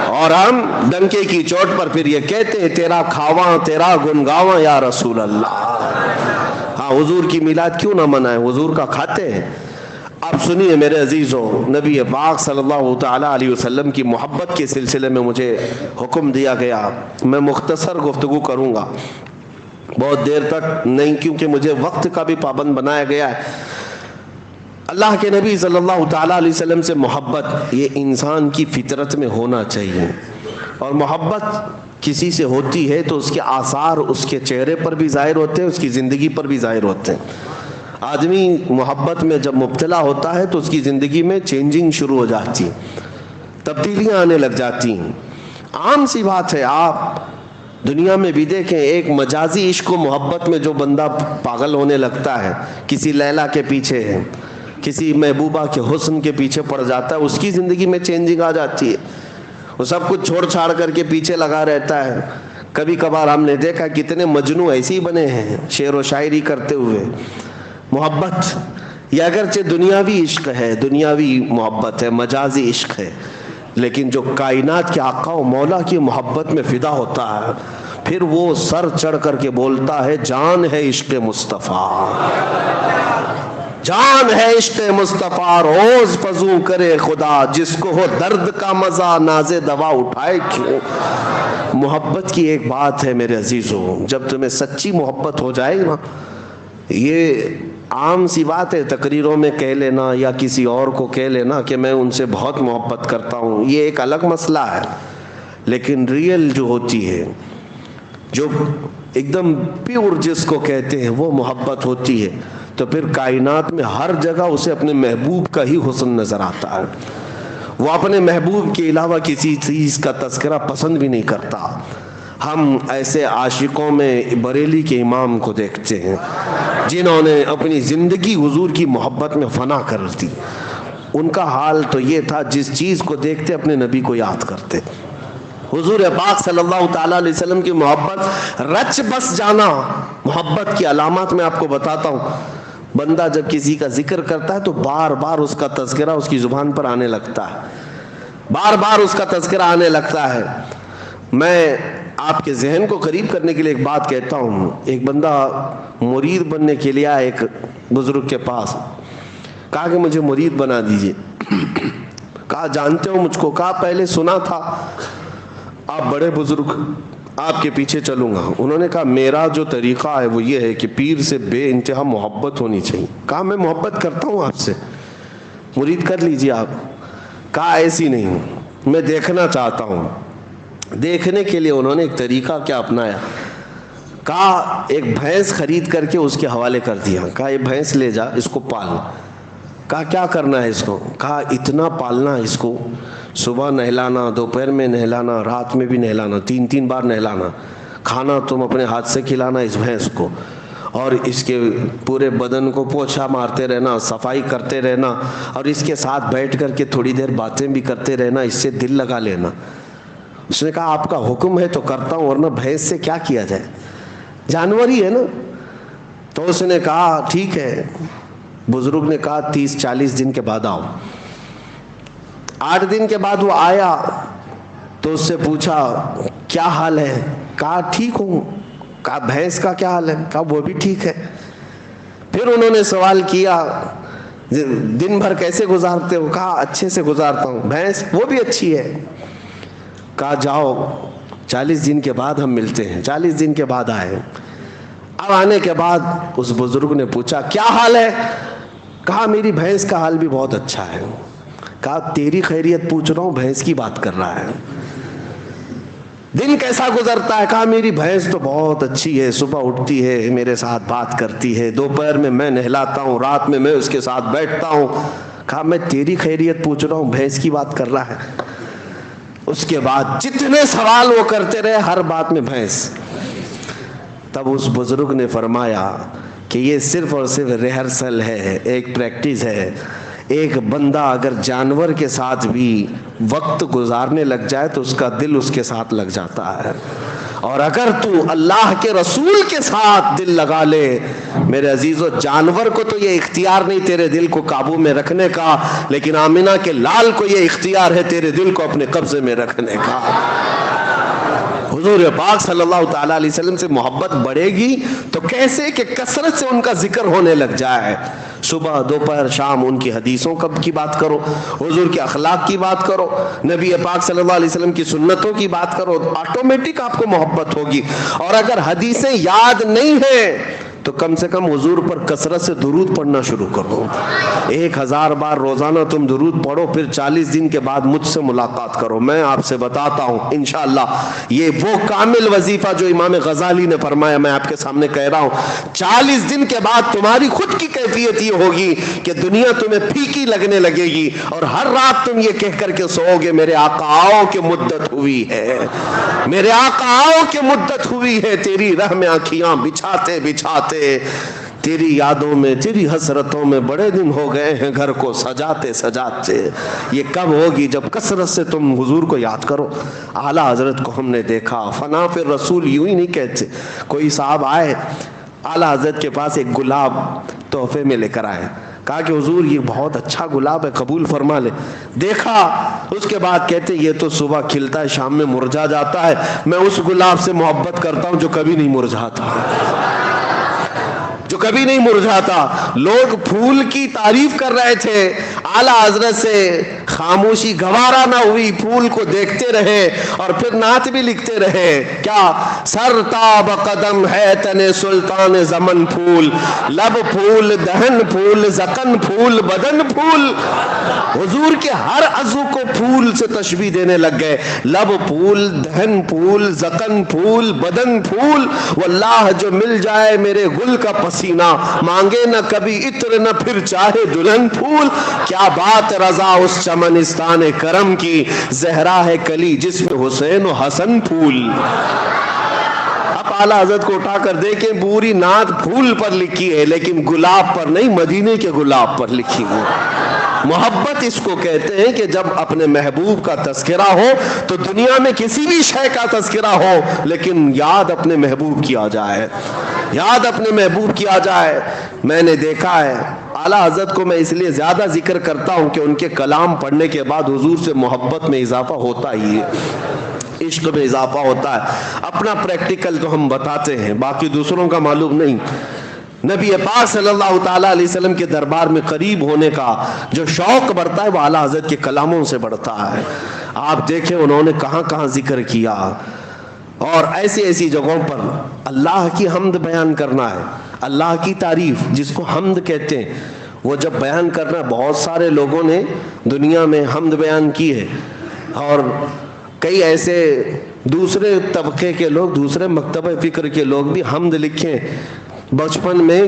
اور ہم ڈنکے کی چوٹ پر پھر یہ کہتے ہیں تیرا کھاواں تیرا گنگاواں یا رسول اللہ۔ ہاں، حضور کی میلاد کیوں نہ منائیں، حضور کا کھاتے ہیں۔ اب سنیے میرے عزیزو، نبی پاک صلی اللہ تعالیٰ علیہ وسلم کی محبت کے سلسلے میں مجھے حکم دیا گیا، میں مختصر گفتگو کروں گا، بہت دیر تک نہیں، کیونکہ مجھے وقت کا بھی پابند بنایا گیا ہے۔ اللہ کے نبی صلی اللہ تعالیٰ علیہ وسلم سے محبت یہ انسان کی فطرت میں ہونا چاہیے، اور محبت کسی سے ہوتی ہے تو اس کے آثار اس کے چہرے پر بھی ظاہر ہوتے ہیں، اس کی زندگی پر بھی ظاہر ہوتے ہیں۔ آدمی محبت میں جب مبتلا ہوتا ہے تو اس کی زندگی میں چینجنگ شروع ہو جاتی ہے، تبدیلیاں آنے لگ جاتی ہیں۔ عام سی بات ہے، آپ دنیا میں بھی دیکھیں، ایک مجازی عشق و محبت میں جو بندہ پاگل ہونے لگتا ہے، کسی لیلا کے پیچھے ہے، کسی محبوبہ کے حسن کے پیچھے پڑ جاتا ہے، اس کی زندگی میں چینجنگ آ جاتی ہے، وہ سب کچھ چھوڑ چھاڑ کر کے پیچھے لگا رہتا ہے۔ کبھی کبھار ہم نے دیکھا کتنے مجنوں ایسے ہی بنے ہیں شعر و شاعری کرتے ہوئے۔ محبت یہ اگرچہ دنیاوی عشق ہے، دنیاوی محبت ہے، مجازی عشق ہے، لیکن جو کائنات کے آقا و مولا کی محبت میں فدا ہوتا ہے، پھر وہ سر چڑھ کر کے بولتا ہے جان ہے عشق مصطفیٰ، جان ہے عشق مصطفیٰ، روز فزوں کرے خدا، جس کو ہو درد کا مزہ ناز دوا اٹھائے کیوں۔ محبت کی ایک بات ہے میرے عزیزوں، جب تمہیں سچی محبت ہو جائے نا، یہ عام سی بات ہے تقریروں میں کہہ لینا یا کسی اور کو کہہ لینا کہ میں ان سے بہت محبت کرتا ہوں، یہ ایک الگ مسئلہ ہے، لیکن ریئل جو ہوتی ہے، جو ایک دم پیور جس کو کہتے ہیں، وہ محبت ہوتی ہے، تو پھر کائنات میں ہر جگہ اسے اپنے محبوب کا ہی حسن نظر آتا ہے، وہ اپنے محبوب کے علاوہ کسی چیز کا تذکرہ پسند بھی نہیں کرتا۔ ہم ایسے عاشقوں میں بریلی کے امام کو دیکھتے ہیں جنہوں نے اپنی زندگی حضور کی محبت میں فنا کر دی، ان کا حال تو یہ تھا جس چیز کو دیکھتے اپنے نبی کو یاد کرتے۔ حضور پاک صلی اللہ تعالیٰ علیہ وسلم کی محبت رچ بس جانا، محبت کی علامات میں آپ کو بتاتا ہوں۔ بندہ جب کسی کا ذکر کرتا ہے تو بار بار اس کا تذکرہ اس کی زبان پر آنے لگتا ہے، بار بار اس کا تذکرہ آنے لگتا ہے۔ میں آپ کے ذہن کو قریب کرنے کے لیے ایک بات کہتا ہوں۔ ایک بندہ مرید بننے کے لیے ایک بزرگ کے پاس، کہا کہ مجھے مرید بنا دیجئے۔ کہا جانتے ہو مجھ کو؟ کہا پہلے سنا تھا، آپ بڑے بزرگ، آپ کے پیچھے چلوں گا۔ انہوں نے کہا میرا جو طریقہ ہے وہ یہ ہے کہ پیر سے بے انتہا محبت ہونی چاہیے۔ کہا میں محبت کرتا ہوں آپ سے، مرید کر لیجیے آپ۔ کہا ایسی نہیں ہوں، میں دیکھنا چاہتا ہوں۔ دیکھنے کے لیے انہوں نے ایک طریقہ کیا اپنایا، کہا ایک بھینس خرید کر کے اس کے حوالے کر دیا، کہا یہ بھینس لے جا، اس کو پال۔ کہا کیا کرنا ہے اس کو؟ کہا اتنا پالنا اس کو، صبح نہلانا، دوپہر میں نہلانا، رات میں بھی نہلانا، 3 بار نہلانا، کھانا تم اپنے ہاتھ سے کھلانا اس بھینس کو، اور اس کے پورے بدن کو پوچھا مارتے رہنا، صفائی کرتے رہنا، اور اس کے ساتھ بیٹھ کر کے تھوڑی دیر باتیں بھی کرتے رہنا، اس سے دل لگا لینا۔ اس نے کہا آپ کا حکم ہے تو کرتا ہوں، ورنہ بھینس سے کیا کیا جائے، جانور ہی ہے نا۔ تو اس نے کہا ٹھیک ہے۔ بزرگ نے کہا 30-40 دن کے بعد آؤ۔ 8 دن کے بعد وہ آیا تو اس سے پوچھا کیا حال ہے؟ کہا ٹھیک ہوں۔ کہا بھینس کا کیا حال ہے؟ کہا وہ بھی ٹھیک ہے۔ پھر انہوں نے سوال کیا دن بھر کیسے گزارتے ہو؟ کہا اچھے سے گزارتا ہوں۔ بھینس؟ وہ بھی اچھی ہے۔ کہا جاؤ 40 دن کے بعد ہم ملتے ہیں۔ 40 دن کے بعد آئے۔ اب آنے کے بعد اس بزرگ نے پوچھا کیا حال ہے؟ کہا میری بھینس کا حال بھی بہت اچھا ہے۔ کہا تیری خیریت پوچھ رہا ہوں، بھینس کی بات کر رہا ہے۔ دن کیسا گزرتا ہے؟ کہا میری بھینس تو بہت اچھی ہے، صبح اٹھتی ہے میرے ساتھ بات کرتی ہے، دوپہر میں نہلاتا ہوں، رات میں اس کے ساتھ بیٹھتا ہوں۔ کہا میں تیری خیریت پوچھ رہا ہوں، بھینس کی بات کر رہا ہے۔ اس کے بعد جتنے سوال وہ کرتے رہے، ہر بات میں بھینس۔ تب اس بزرگ نے فرمایا کہ یہ صرف اور صرف ریہرسل ہے، ایک پریکٹس ہے۔ ایک بندہ اگر جانور کے ساتھ بھی وقت گزارنے لگ جائے تو اس کا دل اس کے ساتھ لگ جاتا ہے، اور اگر تو اللہ کے رسول کے ساتھ دل لگا لے میرے عزیزو، جانور کو تو یہ اختیار نہیں تیرے دل کو قابو میں رکھنے کا، لیکن آمنہ کے لال کو یہ اختیار ہے تیرے دل کو اپنے قبضے میں رکھنے کا۔ حضور پاک صلی اللہ تعالیٰ علیہ وسلم سے محبت بڑھے گی تو کیسے کہ کثرت سے ان کا ذکر ہونے لگ جائے، صبح دوپہر شام ان کی حدیثوں کی بات کرو، حضور کے اخلاق کی بات کرو، نبی پاک صلی اللہ علیہ وسلم کی سنتوں کی بات کرو، آٹومیٹک آپ کو محبت ہوگی۔ اور اگر حدیثیں یاد نہیں ہیں تو کم سے کم حضور پر کثرت سے درود پڑھنا شروع کرو۔ 1000 بار روزانہ تم درود پڑھو، پھر 40 دن کے بعد مجھ سے ملاقات کرو، میں آپ سے بتاتا ہوں انشاءاللہ یہ وہ کامل وظیفہ جو امام غزالی نے فرمایا، میں آپ کے سامنے کہہ رہا ہوں۔ 40 دن کے بعد تمہاری خود کی کیفیت یہ ہوگی کہ دنیا تمہیں پھیکی لگنے لگے گی، اور ہر رات تم یہ کہہ کر کے سو گے میرے آقا آؤ کہ مدت ہوئی ہے، میرے آقا آؤ کہ مدت ہوئی ہے، تیری راہ میں آنکھیاں بچھاتے بچھاتے، تیری یادوں میں تیری حسرتوں میں بڑے دن ہو گئے ہیں گھر کو سجاتے سجاتے۔ یہ کب ہوگی؟ جب کثرت سے تم حضور کو یاد کرو۔ اعلیٰ حضرت کو ہم نے دیکھا، فنا پہ رسول یوں ہی نہیں کہتے۔ کوئی صاحب آئے اعلیٰ حضرت کے پاس، ایک گلاب تحفے میں لے کر آئے، کہا کہ حضور یہ بہت اچھا گلاب ہے، قبول فرما لے۔ دیکھا، اس کے بعد کہتے یہ تو صبح کھلتا ہے شام میں مرجھا جاتا ہے، میں اس گلاب سے محبت کرتا ہوں جو کبھی نہیں مرجھاتا، جو کبھی نہیں مرجھاتا۔ لوگ پھول کی تعریف کر رہے تھے، اعلیٰ حضرت سے خاموشی گوارا نہ ہوئی، پھول کو دیکھتے رہے اور پھر نعت بھی لکھتے رہے۔ کیا؟ سر تاب قدم ہے تن سلطان زمن پھول، لب پھول دہن پھول زکن پھول بدن پھول۔ حضور کے ہر عضو کو پھول سے تشبیہ دینے لگ گئے، لب پھول دہن پھول زکن پھول بدن پھول۔ واللہ جو مل جائے میرے گل کا پسینہ، مانگے نہ کبھی عطر نہ پھر چاہے دلہن پھول۔ کیا بات رضا اس چمنستان کرم کی، زہرا ہے کلی جس میں حسین و حسن پھول۔ اب اعلیٰ حضرت کو اٹھا کر دیکھیں، پوری نعت پھول پر لکھی ہے لیکن گلاب پر نہیں، مدینے کے گلاب پر لکھی ہوئی۔ محبت اس کو کہتے ہیں کہ جب اپنے محبوب کا تذکرہ ہو تو دنیا میں کسی بھی شے کا تذکرہ ہو لیکن یاد اپنے محبوب کی آ جائے، یاد اپنے محبوب کی آ جائے۔ میں نے دیکھا ہے اعلیٰ حضرت کو میں اس لیے زیادہ ذکر کرتا ہوں کہ ان کے کلام پڑھنے کے بعد حضور سے محبت میں اضافہ ہوتا ہی ہے، عشق میں اضافہ ہوتا ہے۔ اپنا پریکٹیکل تو ہم بتاتے ہیں، باقی دوسروں کا معلوم نہیں۔ نبی پاک صلی اللہ تعالیٰ علیہ وسلم کے دربار میں قریب ہونے کا جو شوق بڑھتا ہے وہ اعلیٰ حضرت کے کلاموں سے بڑھتا ہے. آپ دیکھیں انہوں نے کہاں کہاں ذکر کیا, اور ایسی ایسی جگہوں پر اللہ کی حمد بیان کرنا ہے, اللہ کی تعریف جس کو حمد کہتے ہیں, وہ جب بیان کرنا ہے. بہت سارے لوگوں نے دنیا میں حمد بیان کی ہے, اور کئی ایسے دوسرے طبقے کے لوگ, دوسرے مکتبہ فکر کے لوگ بھی حمد لکھیں. بچپن میں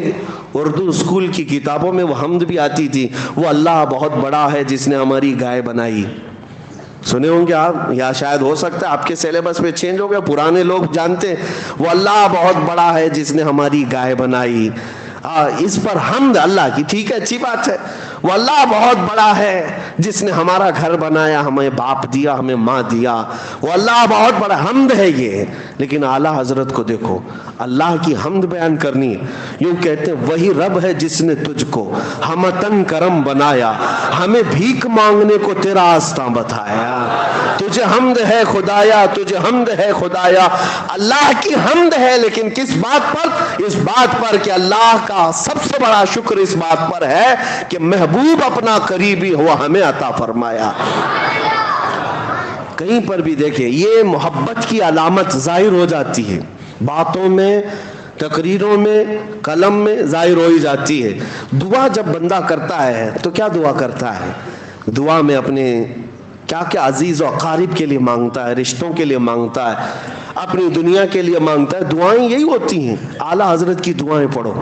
اردو اسکول کی کتابوں میں وہ حمد بھی آتی تھی, وہ اللہ بہت بڑا ہے جس نے ہماری گائے بنائی. سنے ہوں گے آپ, یا شاید ہو سکتا ہے آپ کے سیلیبس میں چینج ہو گیا, پرانے لوگ جانتے ہیں وہ اللہ بہت بڑا ہے جس نے ہماری گائے بنائی. اس پر حمد اللہ کی, ٹھیک ہے, اچھی بات ہے. وہ اللہ بہت بڑا ہے جس نے ہمارا گھر بنایا, ہمیں باپ دیا, ہمیں ماں دیا, وہ اللہ بہت بڑا, حمد ہے یہ. لیکن اعلیٰ حضرت کو دیکھو, اللہ کی حمد بیان کرنی, یوں کہتے ہیں وہی رب ہے جس نے تجھ کو ہمتن کرم بنایا, ہمیں بھیک مانگنے کو تیرا آستاں بتایا. تجھے حمد ہے خدایا, تجھے حمد ہے خدایا. اللہ کی حمد ہے, لیکن کس بات پر؟ اس بات پر کہ اللہ کا سب سے بڑا شکر اس بات پر ہے کہ محبوب اپنا قریبی ہوا ہمیں عطا فرمایا. کہیں پر بھی دیکھیں یہ محبت کی علامت ظاہر ہو جاتی ہے, باتوں میں, تقریروں میں, قلم میں ظاہر ہو ہی جاتی ہے. دعا جب بندہ کرتا ہے تو کیا دعا کرتا ہے؟ دعا میں اپنے کیا کیا عزیز و اقارب کے لیے مانگتا ہے, رشتوں کے لیے مانگتا ہے, اپنی دنیا کے لیے مانگتا ہے. دعائیں یہی ہوتی ہیں. اعلیٰ حضرت کی دعائیں پڑھو.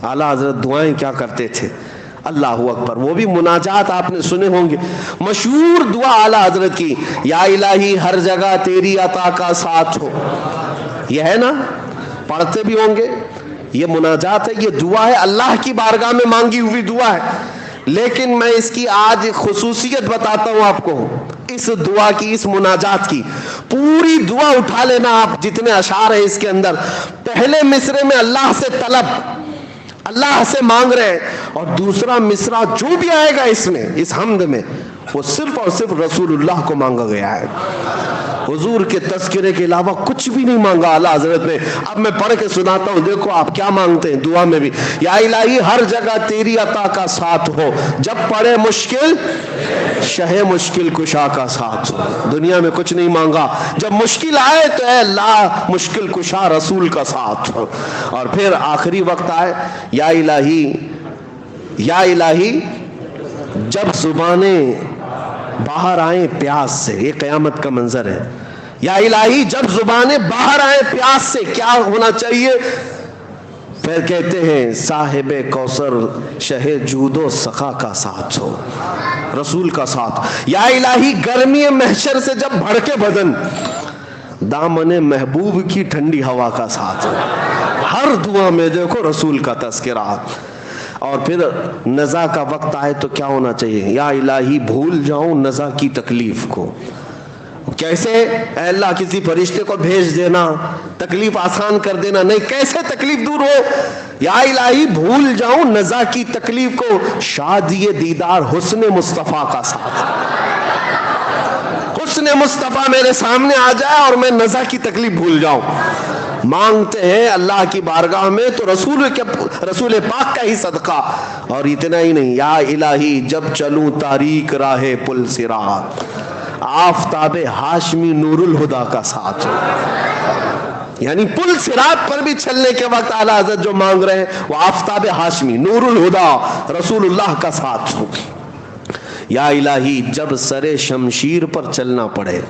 اعلیٰ حضرت دعائیں کیا کرتے تھے؟ اللہ اکبر. وہ بھی مناجات آپ نے سنے ہوں گے, مشہور دعا اعلیٰ حضرت کی, یا الہی ہر جگہ تیری عطا کا ساتھ ہو. یہ ہے نا, پڑھتے بھی ہوں گے. یہ مناجات ہے, یہ دعا ہے, اللہ کی بارگاہ میں مانگی ہوئی دعا ہے. لیکن میں اس کی آج خصوصیت بتاتا ہوں آپ کو, اس دعا کی, اس مناجات کی. پوری دعا اٹھا لینا آپ, جتنے اشعار ہیں اس کے اندر. پہلے مصرے میں اللہ سے طلب, اللہ سے مانگ رہے ہیں, اور دوسرا مصرع جو بھی آئے گا اس میں, اس حمد میں, وہ صرف اور صرف رسول اللہ کو مانگا گیا ہے. حضور کے تذکرے کے علاوہ کچھ بھی نہیں مانگا اعلیٰ حضرت نے. اب میں پڑھ کے سناتا ہوں, دیکھو آپ کیا مانگتے ہیں دعا میں بھی. یا الہی ہر جگہ تیری عطا کا ساتھ ہو, جب پڑے مشکل شہ مشکل کشا کا ساتھ ہو. دنیا میں کچھ نہیں مانگا, جب مشکل آئے تو اے اللہ مشکل کشا رسول کا ساتھ ہو. اور پھر آخری وقت آئے, یا الہی, یا الہی جب زبانیں باہر آئیں پیاس سے. یہ قیامت کا منظر ہے. یا الہی جب زبانیں باہر آئیں پیاس سے, کیا ہونا چاہیے؟ پھر کہتے ہیں صاحب کوثر شہ جود و سخا کا ساتھ ہو, رسول کا ساتھ. یا الہی گرمی محشر سے جب بھڑکے بدن, دامن محبوب کی ٹھنڈی ہوا کا ساتھ ہو. ہر دعا میں دیکھو رسول کا تذکرہ. اور پھر نزا کا وقت آئے تو کیا ہونا چاہیے؟ یا الہی بھول جاؤں نزا کی تکلیف کو. کیسے؟ اے اللہ کسی فرشتے کو بھیج دینا, تکلیف آسان کر دینا. نہیں, کیسے تکلیف دور ہو؟ یا الہی بھول جاؤں نزا کی تکلیف کو, شادی دیدار حسن مصطفیٰ کا ساتھ. حسن مصطفیٰ میرے سامنے آ جائے اور میں نزا کی تکلیف بھول جاؤں. مانگتے ہیں اللہ کی بارگاہ میں تو رسول پاک کا ہی صدقہ. اور اتنا ہی نہیں, یا الہی جب چلوں تاریک راہ پل صراط, آفتاب ہاشمی نور الہدا کا ساتھ ہو. یعنی پل صراط پر بھی چلنے کے وقت اعلیٰ حضرت جو مانگ رہے ہیں وہ آفتاب ہاشمی نور الہدا رسول اللہ کا ساتھ ہو. یا الہی جب سر شمشیر پر چلنا پڑے.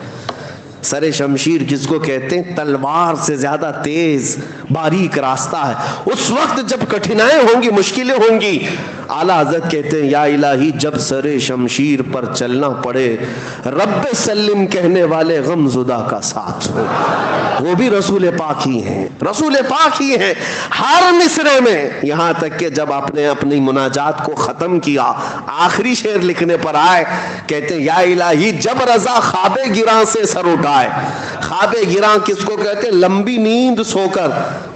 سر شمشیر جس کو کہتے ہیں تلوار سے زیادہ تیز باریک راستہ ہے, اس وقت جب کٹھنائیں ہوں گی, مشکلیں ہوں گی, اعلیٰ حضرت کہتے ہیں یا الہی جب سر شمشیر پر چلنا پڑے رب سلم کہنے والے غم زدہ کا ساتھ ہو. وہ بھی رسول پاک ہی ہیں, رسول پاک ہی ہیں ہر مصرے میں. یہاں تک کہ جب آپ نے اپنی مناجات کو ختم کیا, آخری شعر لکھنے پر آئے, کہتے ہیں یا الہی جب رضا خواب گراں سے سر اٹھائے. خواب گراں کس کو کہتے ہیں؟ لمبی نیند سو کر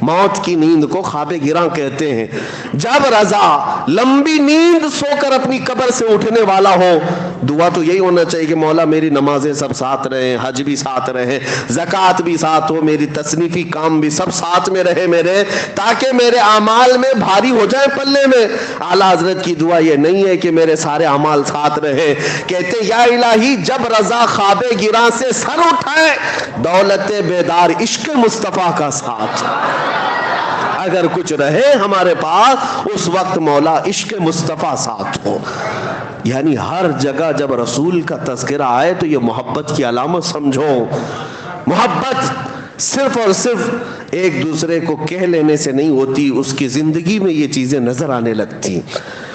موت کی نیند کو خواب گراں کہتے ہیں. جب رضا لمبی نیند سو کر اپنی قبر سے اٹھنے والا ہو, دعا تو یہی ہونا چاہیے کہ مولا میری نمازیں سب ساتھ رہیں, حج بھی ساتھ رہے, زکوٰۃ بھی ساتھ ہو, میری تصنیفی کام بھی سب ساتھ میں رہے میرے, تاکہ میرے اعمال میں بھاری ہو جائے پلے میں. اعلیٰ حضرت کی دعا یہ نہیں ہے کہ میرے سارے اعمال ساتھ رہے. کہتے یا الہی جب رضا خواب گراں سے سر اٹھائے, دولت بیدار عشق مصطفیٰ کا ساتھ اگر کچھ رہے ہمارے پاس, اس وقت مولا عشق مصطفیٰ ساتھ ہو. یعنی ہر جگہ جب رسول کا تذکرہ آئے تو یہ محبت کی علامت سمجھو. محبت صرف اور صرف ایک دوسرے کو کہہ لینے سے نہیں ہوتی, اس کی زندگی میں یہ چیزیں نظر آنے لگتی,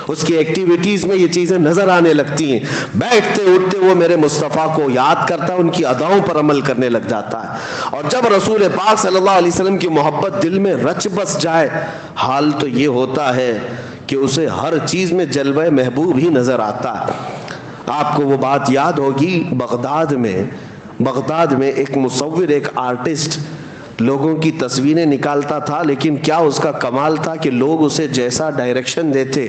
اس کی ایکٹیویٹیز میں یہ چیزیں نظر آنے لگتی ہیں. بیٹھتے اٹھتے وہ میرے مصطفیٰ کو یاد کرتا ہے, ان کی اداؤں پر عمل کرنے لگ جاتا ہے. اور جب رسول پاک صلی اللہ علیہ وسلم کی محبت دل میں رچ بس جائے, حال تو یہ ہوتا ہے کہ اسے ہر چیز میں جلوہ محبوب ہی نظر آتا ہے. آپ کو وہ بات یاد ہوگی, بغداد میں ایک مصور, ایک آرٹسٹ لوگوں کی تصویریں نکالتا تھا, لیکن کیا اس کا کمال تھا کہ لوگ اسے جیسا ڈائریکشن دیتے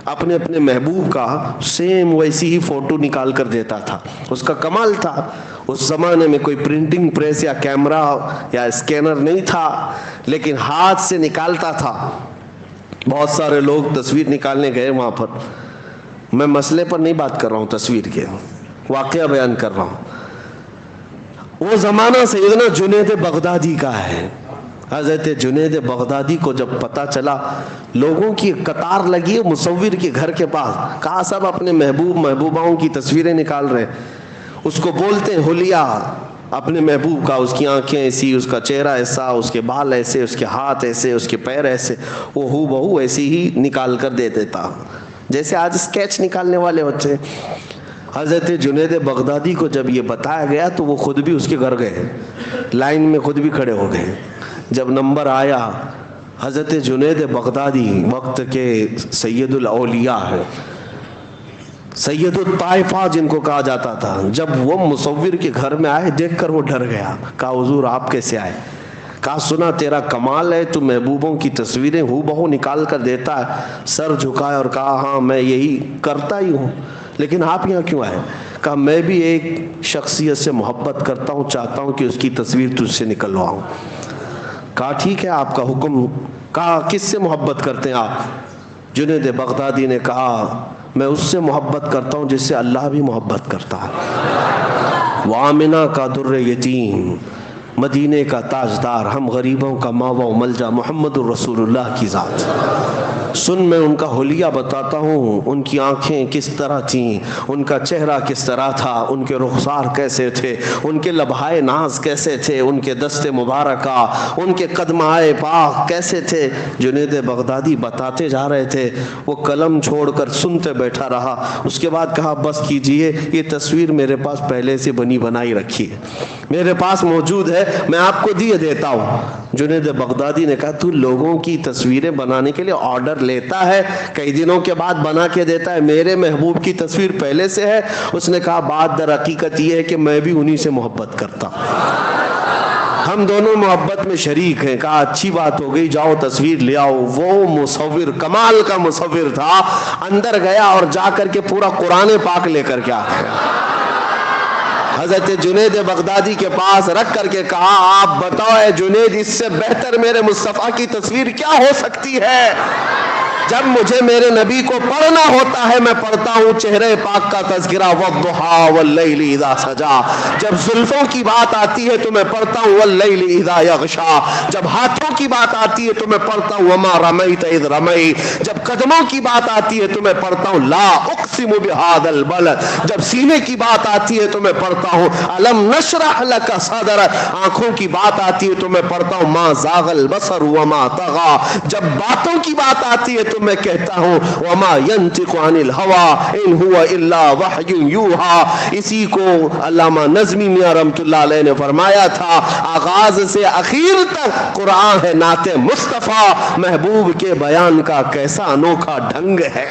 اپنے اپنے محبوب کا سیم ویسی ہی فوٹو نکال کر دیتا تھا. اس کا کمال تھا. اس زمانے میں کوئی پرنٹنگ پریس یا کیمرہ یا اسکینر نہیں تھا, لیکن ہاتھ سے نکالتا تھا. بہت سارے لوگ تصویر نکالنے گئے وہاں پر. میں مسئلے پر نہیں بات کر رہا ہوں, تصویر کے واقعہ بیان کر رہا ہوں. وہ زمانہ سیدنا جنید بغدادی کا ہے. حضرت جنید بغدادی کو جب پتا چلا, لوگوں کی قطار لگی ہے مصور کے گھر کے پاس, کہا سب اپنے محبوباؤں کی تصویریں نکال رہے. اس کو بولتے ہیں حلیہ اپنے محبوب کا, اس کی آنکھیں ایسی, اس کا چہرہ ایسا, اس کے بال ایسے, اس کے ہاتھ ایسے, اس کے پیر ایسے. وہ ہو بہو ایسی ہی نکال کر دے دیتا, جیسے آج اسکیچ نکالنے والے ہوتے. حضرت جنید بغدادی کو جب یہ بتایا گیا تو وہ خود بھی اس کے گھر گئے, لائن میں خود بھی کھڑے ہو گئے. جب نمبر آیا, حضرت جنید بغدادی وقت کے سید الاولیاء ہے, سید الطائفہ جن کو کہا جاتا تھا, جب وہ مصور کے گھر میں آئے دیکھ کر وہ ڈر گیا. کہا حضور آپ کیسے آئے؟ کہا سنا تیرا کمال ہے, تو محبوبوں کی تصویریں ہو بہو نکال کر دیتا ہے. سر جھکایا اور کہا ہاں میں یہی کرتا ہی ہوں, لیکن آپ یہاں کیوں آئے؟ کہا میں بھی ایک شخصیت سے محبت کرتا ہوں, چاہتا ہوں کہ اس کی تصویر تجھ سے نکلواؤں. کہا ٹھیک ہے آپ کا حکم. کہا کس سے محبت کرتے ہیں آپ؟ جنید بغدادی نے کہا میں اس سے محبت کرتا ہوں جس سے اللہ بھی محبت کرتا ہے. وآمنہ کا در یتیم, مدینے کا تاجدار, ہم غریبوں کا ماوا و ملجا, محمد الرسول اللہ کی ذات. سن میں ان کا حلیہ بتاتا ہوں, ان کی آنکھیں کس طرح تھیں, ان کا چہرہ کس طرح تھا, ان کے رخسار کیسے تھے, ان کے لبھائے ناز کیسے تھے, ان کے دست مبارکہ, ان کے قدمائے پاک کیسے تھے. جنید بغدادی بتاتے جا رہے تھے, وہ قلم چھوڑ کر سنتے بیٹھا رہا. اس کے بعد کہا بس کیجئے, یہ تصویر میرے پاس پہلے سے بنی بنائی رکھی ہے, میرے پاس موجود ہے, میں آپ کو دیے دیتا ہوں. جنید بغدادی نے کہا تو لوگوں کی تصویریں بنانے کے لیے آرڈر لیتا ہے, کئی دنوں کے بعد بنا کے دیتا ہے, میرے محبوب کی تصویر پہلے سے ہے. اس نے کہا بات در حقیقت یہ ہے کہ میں بھی انہی سے محبت کرتا ہوں, ہم دونوں محبت میں شریک ہیں. کہا اچھی بات ہو گئی, جاؤ تصویر لے آؤ. وہ مصور کمال کا مصور تھا, اندر گیا اور جا کر کے پورا قرآن پاک لے کر کے آ گیا. حضرت جنید بغدادی کے پاس رکھ کر کے کہا آپ بتاؤ اے جنید, اس سے بہتر میرے مصطفیٰ کی تصویر کیا ہو سکتی ہے؟ جب مجھے میرے نبی کو پڑھنا ہوتا ہے میں پڑھتا ہوں چہرے پاک کا تذکرہ, والضحیٰ واللیل اذا سجا. جب زلفوں کی بات آتی ہے تو میں پڑھتا ہوں واللیل اذا یغشا. جب ہاتھوں کی بات آتی ہے تو میں پڑھتا ہوں وما رمیت اذ رمیت. جب قدموں کی بات آتی ہے تو میں پڑھتا ہوں لا اقسم بہذا البلد. جب سینے کی بات آتی ہے تو میں پڑھتا ہوں الم نشرح لک صدرک. آنکھوں کی بات آتی ہے تو میں پڑھتا ہوں ما زاغ البصر وما طغى. جب باتوں کی بات آتی ہے تو میں کہتا ہوں وما ينطق عن الهوى ان هو الا وحی یوحى. اسی کو علامہ نظمی میاں رحمۃ اللہ علیہ نے فرمایا تھا, آغاز سے اخیر تک قرآن ہے نعت مصطفیٰ, محبوب کے بیان کا کیسا انوکھا ڈھنگ ہے.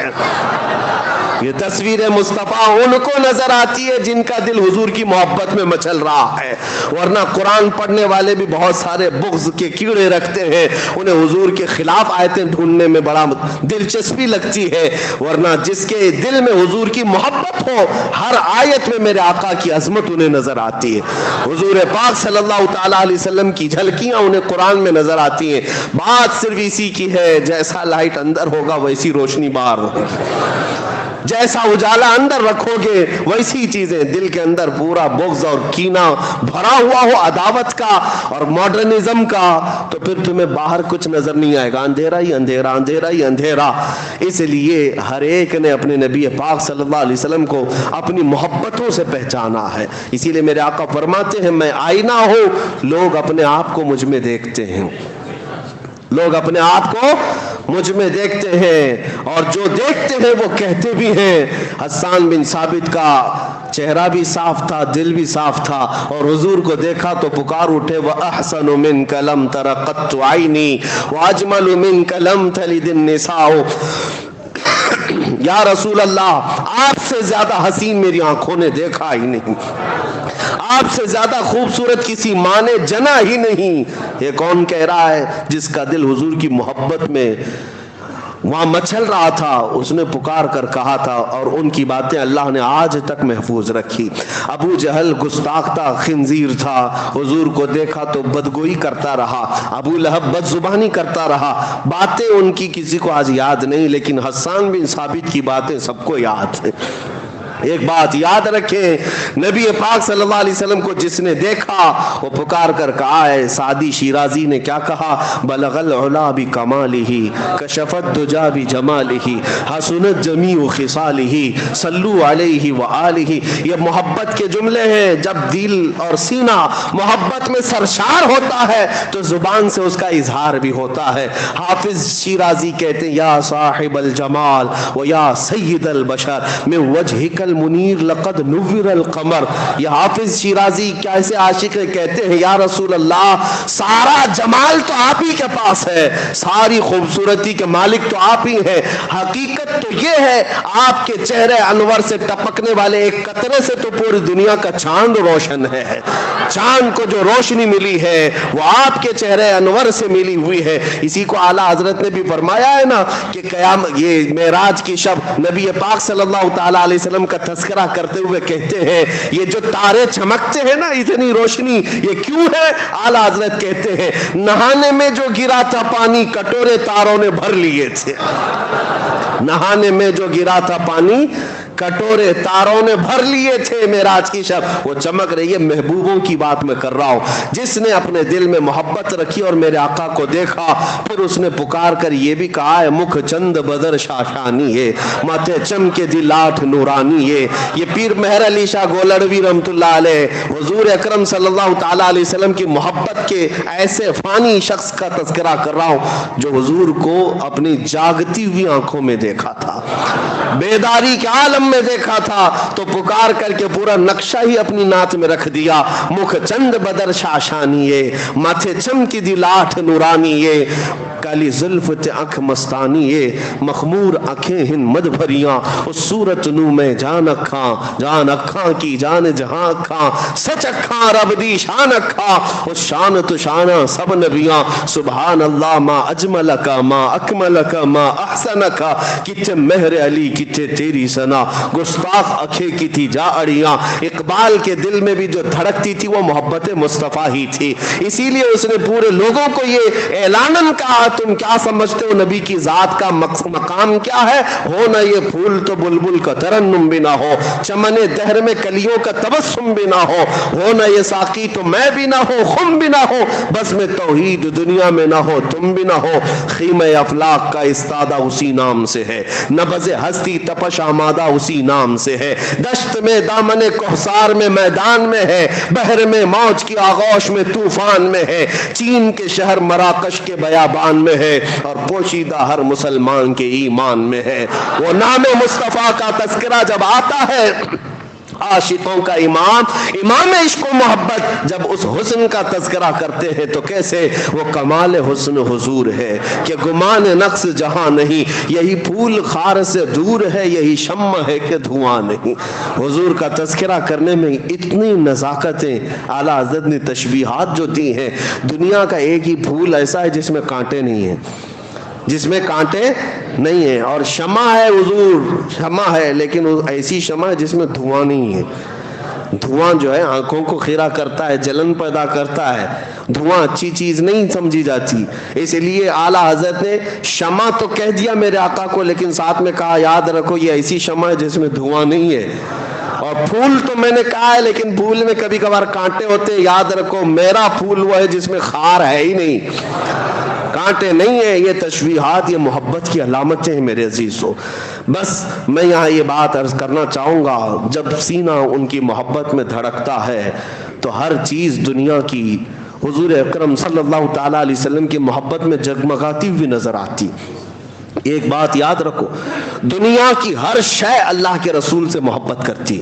یہ تصویر مصطفیٰ ان کو نظر آتی ہے جن کا دل حضور کی محبت میں مچل رہا ہے، ورنہ قرآن پڑھنے والے بھی بہت سارے بغض کے کیڑے رکھتے ہیں، انہیں حضور کے خلاف آیتیں ڈھونڈنے میں بڑا دلچسپی لگتی ہے، ورنہ جس کے دل میں حضور کی محبت ہو ہر آیت میں میرے آقا کی عظمت انہیں نظر آتی ہے، حضور پاک صلی اللہ تعالیٰ علیہ وسلم کی جھلکیاں انہیں قرآن میں نظر آتی ہیں۔ بات صرف اسی کی ہے، جیسا لائٹ اندر ہوگا ویسی روشنی باہر ہوگی، جیسا اجالا اندر رکھو گے ویسی چیزیں، دل کے اندر پورا بغض اور کینہ بھرا ہوا ہو عداوت کا اور ماڈرنزم کا، تو پھر تمہیں باہر کچھ نظر نہیں آئے گا، اندھیرا ہی اندھیرا، اندھیرا ہی اندھیرا۔ اس لیے ہر ایک نے اپنے نبی پاک صلی اللہ علیہ وسلم کو اپنی محبتوں سے پہچانا ہے۔ اسی لیے میرے آقا فرماتے ہیں میں آئینہ ہوں، لوگ اپنے آپ کو مجھ میں دیکھتے ہیں، لوگ اپنے آپ کو مجھ میں دیکھتے ہیں، اور جو دیکھتے ہیں وہ کہتے بھی ہیں۔ حسان بن ثابت کا چہرہ بھی صاف تھا، دل بھی صاف تھا، اور حضور کو دیکھا تو پکار اٹھے وَأَحْسَنُ مِنْكَ لَمْ تَرَ قَطُّ عَيْنِي وَأَجْمَلُ مِنْكَ لَمْ تَلِدِ النِّسَاءُ۔ یا رسول اللہ، آپ سے زیادہ حسین میری آنکھوں نے دیکھا ہی نہیں، آپ سے زیادہ خوبصورت کسی ماں نے جنا ہی نہیں۔ یہ کون کہہ رہا ہے؟ جس کا دل حضور کی محبت میں وہاں مچل رہا تھا، اس نے پکار کر کہا تھا، اور ان کی باتیں اللہ نے آج تک محفوظ رکھی۔ ابو جہل گستاخ تھا، خنزیر تھا، حضور کو دیکھا تو بدگوئی کرتا رہا، ابو لہب بد زبانی کرتا رہا، باتیں ان کی کسی کو آج یاد نہیں، لیکن حسان بن ثابت کی باتیں سب کو یاد ہیں۔ ایک بات یاد رکھیں، نبی پاک صلی اللہ علیہ وسلم کو جس نے دیکھا وہ پکار کر کہا ہے، سعدی شیرازی نے کیا کہا؟ بلغ العلا بکمالہ کشف الدجا بجمالہ حسنت جمیع خصالہ صلوا علیہ وآلہ۔ یہ محبت کے جملے ہیں، جب دل اور سینہ محبت میں سرشار ہوتا ہے تو زبان سے اس کا اظہار بھی ہوتا ہے۔ حافظ شیرازی کہتے ہیں یا صاحب الجمال و یا سید البشر من وجہک المنیر لقد نور القمر۔ یہ حافظ شیرازی کیسے عاشق کہتے ہیں یا رسول اللہ، سارا جمال تو آپ ہی کے پاس ہے، ساری خوبصورتی کے مالک تو آپ ہی ہیں، حقیقت تو یہ ہے آپ کے چہرے انور سے ٹپکنے والے ایک قطرے سے تو پوری دنیا کا چاند روشن ہے، چاند کو جو روشنی ملی ہے وہ آپ کے چہرے انور سے ملی ہوئی ہے۔ اسی کو اعلیٰ حضرت نے بھی فرمایا ہے نا کہ قیامت یہ معراج کی شب نبی پاک صلی اللہ تعالیٰ علیہ وسلم کا تذکرہ کرتے ہوئے کہتے ہیں یہ جو تارے چمکتے ہیں نا، اتنی روشنی یہ کیوں ہے؟ اعلیٰ حضرت کہتے ہیں نہانے میں جو گرا تھا پانی کٹورے تاروں نے بھر لیے تھے، نہانے میں جو گرا تھا پانی کٹورے تاروں نے بھر لیے تھے معراج کی شب، وہ چمک رہی ہے۔ محبوبوں کی بات میں کر رہا ہوں، جس نے اپنے دل میں محبت رکھی اور میرے آقا کو دیکھا، پھر اس نے پکار کر یہ بھی کہا ہے مکھ چند بدر شاشانی ہے ماتھے چم کے دل آٹھ نورانی ہے۔ یہ پیر مہر علی شاہ گولڑوی رحمت اللہ علیہ حضور اکرم صلی اللہ تعالیٰ علیہ وسلم کی محبت کے ایسے فانی شخص کا تذکرہ کر رہا ہوں جو حضور کو اپنی جاگتی ہوئی آنکھوں میں دیکھا تھا، بیداری کے عالم میں دیکھا تھا، تو پکار کر کے پورا نقشہ ہی اپنی نعت میں رکھ دیا۔ مکھ چند بدر شاشانیے ماتھے چمکی دی لاٹھ نورانیے کالی زلف تے آنکھ مستانیے مخمور آنکھیں ہن مد بھریاں اس صورت نو میں جان اکھاں کی جان جہاں اکھاں سچ اکھاں رب دی شان اکھاں اس شان تو شانہ سب نبیاں سبحان اللہ ما اجملکا ما اکملکا ما احسنکا کتے مہر علی کتے تیری سنا گستاخ اکھے کی تھی جا اڑیاں۔ اقبال کے دل میں بھی جو دھڑکتی تھی وہ محبت مصطفیٰ ہی تھی، اسی لیے اس نے پورے لوگوں کو یہ اعلاناً کہا تم کیا سمجھتے ہو نبی کی ذات کا مقام کیا ہے؟ ہو نہ یہ پھول تو بلبل کا ترنم بھی نہ ہو، چمن دہر میں کلیوں کا تبسم بھی نہ ہو نہ یہ ساقی تو میں بھی نہ ہو خم بھی نہ ہو، بس میں توحید دنیا میں نہ ہو تم بھی نہ ہو، خیمہ افلاق کا استادہ اسی نام سے ہے، نبض ہستی تپش آمادہ اسی نام سے ہے، دشت میں دامن کوثر میں میدان میں ہے، بحر میں موج کی آغوش میں طوفان میں ہے، چین کے شہر مراکش کے بیابان میں ہے، اور پوشیدہ ہر مسلمان کے ایمان میں ہے۔ وہ نام مصطفیٰ کا تذکرہ جب آتا ہے عاشقوں کا امام عشق و محبت جب اس حسن کا تذکرہ کرتے ہیں تو کیسے وہ کمال حسن حضور ہے کہ گمان نقص جہاں نہیں، یہی پھول خار سے دور ہے، یہی شمع ہے کہ دھواں نہیں۔ حضور کا تذکرہ کرنے میں اتنی نزاکتیں اعلیٰ حضرت نے تشبیہات جو دی ہیں، دنیا کا ایک ہی پھول ایسا ہے جس میں کانٹے نہیں ہیں، جس میں کانٹے نہیں ہیں، اور شمع ہے حضور، شمع ہے لیکن ایسی شمع ہے جس میں دھواں نہیں ہے۔ دھواں جو ہے آنکھوں کو خیرہ کرتا ہے، جلن پیدا کرتا ہے، دھواں اچھی چیز نہیں سمجھی جاتی، اس لیے اعلیٰ حضرت نے شمع تو کہہ دیا میرے آقا کو، لیکن ساتھ میں کہا یاد رکھو یہ ایسی شمع ہے جس میں دھواں نہیں ہے۔ اور پھول تو میں نے کہا ہے لیکن پھول میں کبھی کبھار کانٹے ہوتے ہیں، یاد رکھو میرا پھول وہ ہے جس میں خار ہے ہی نہیں، کانٹے نہیں ہیں۔ یہ تشبیہات، یہ محبت کی علامتیں ہیں میرے عزیزو۔ بس میں یہاں یہ بات عرض کرنا چاہوں گا، جب سینہ ان کی محبت میں دھڑکتا ہے تو ہر چیز دنیا کی حضور اکرم صلی اللہ تعالیٰ علیہ وسلم کی محبت میں جگمگاتی ہوئی نظر آتی۔ ایک بات یاد رکھو، دنیا کی ہر شے اللہ کے رسول سے محبت کرتی،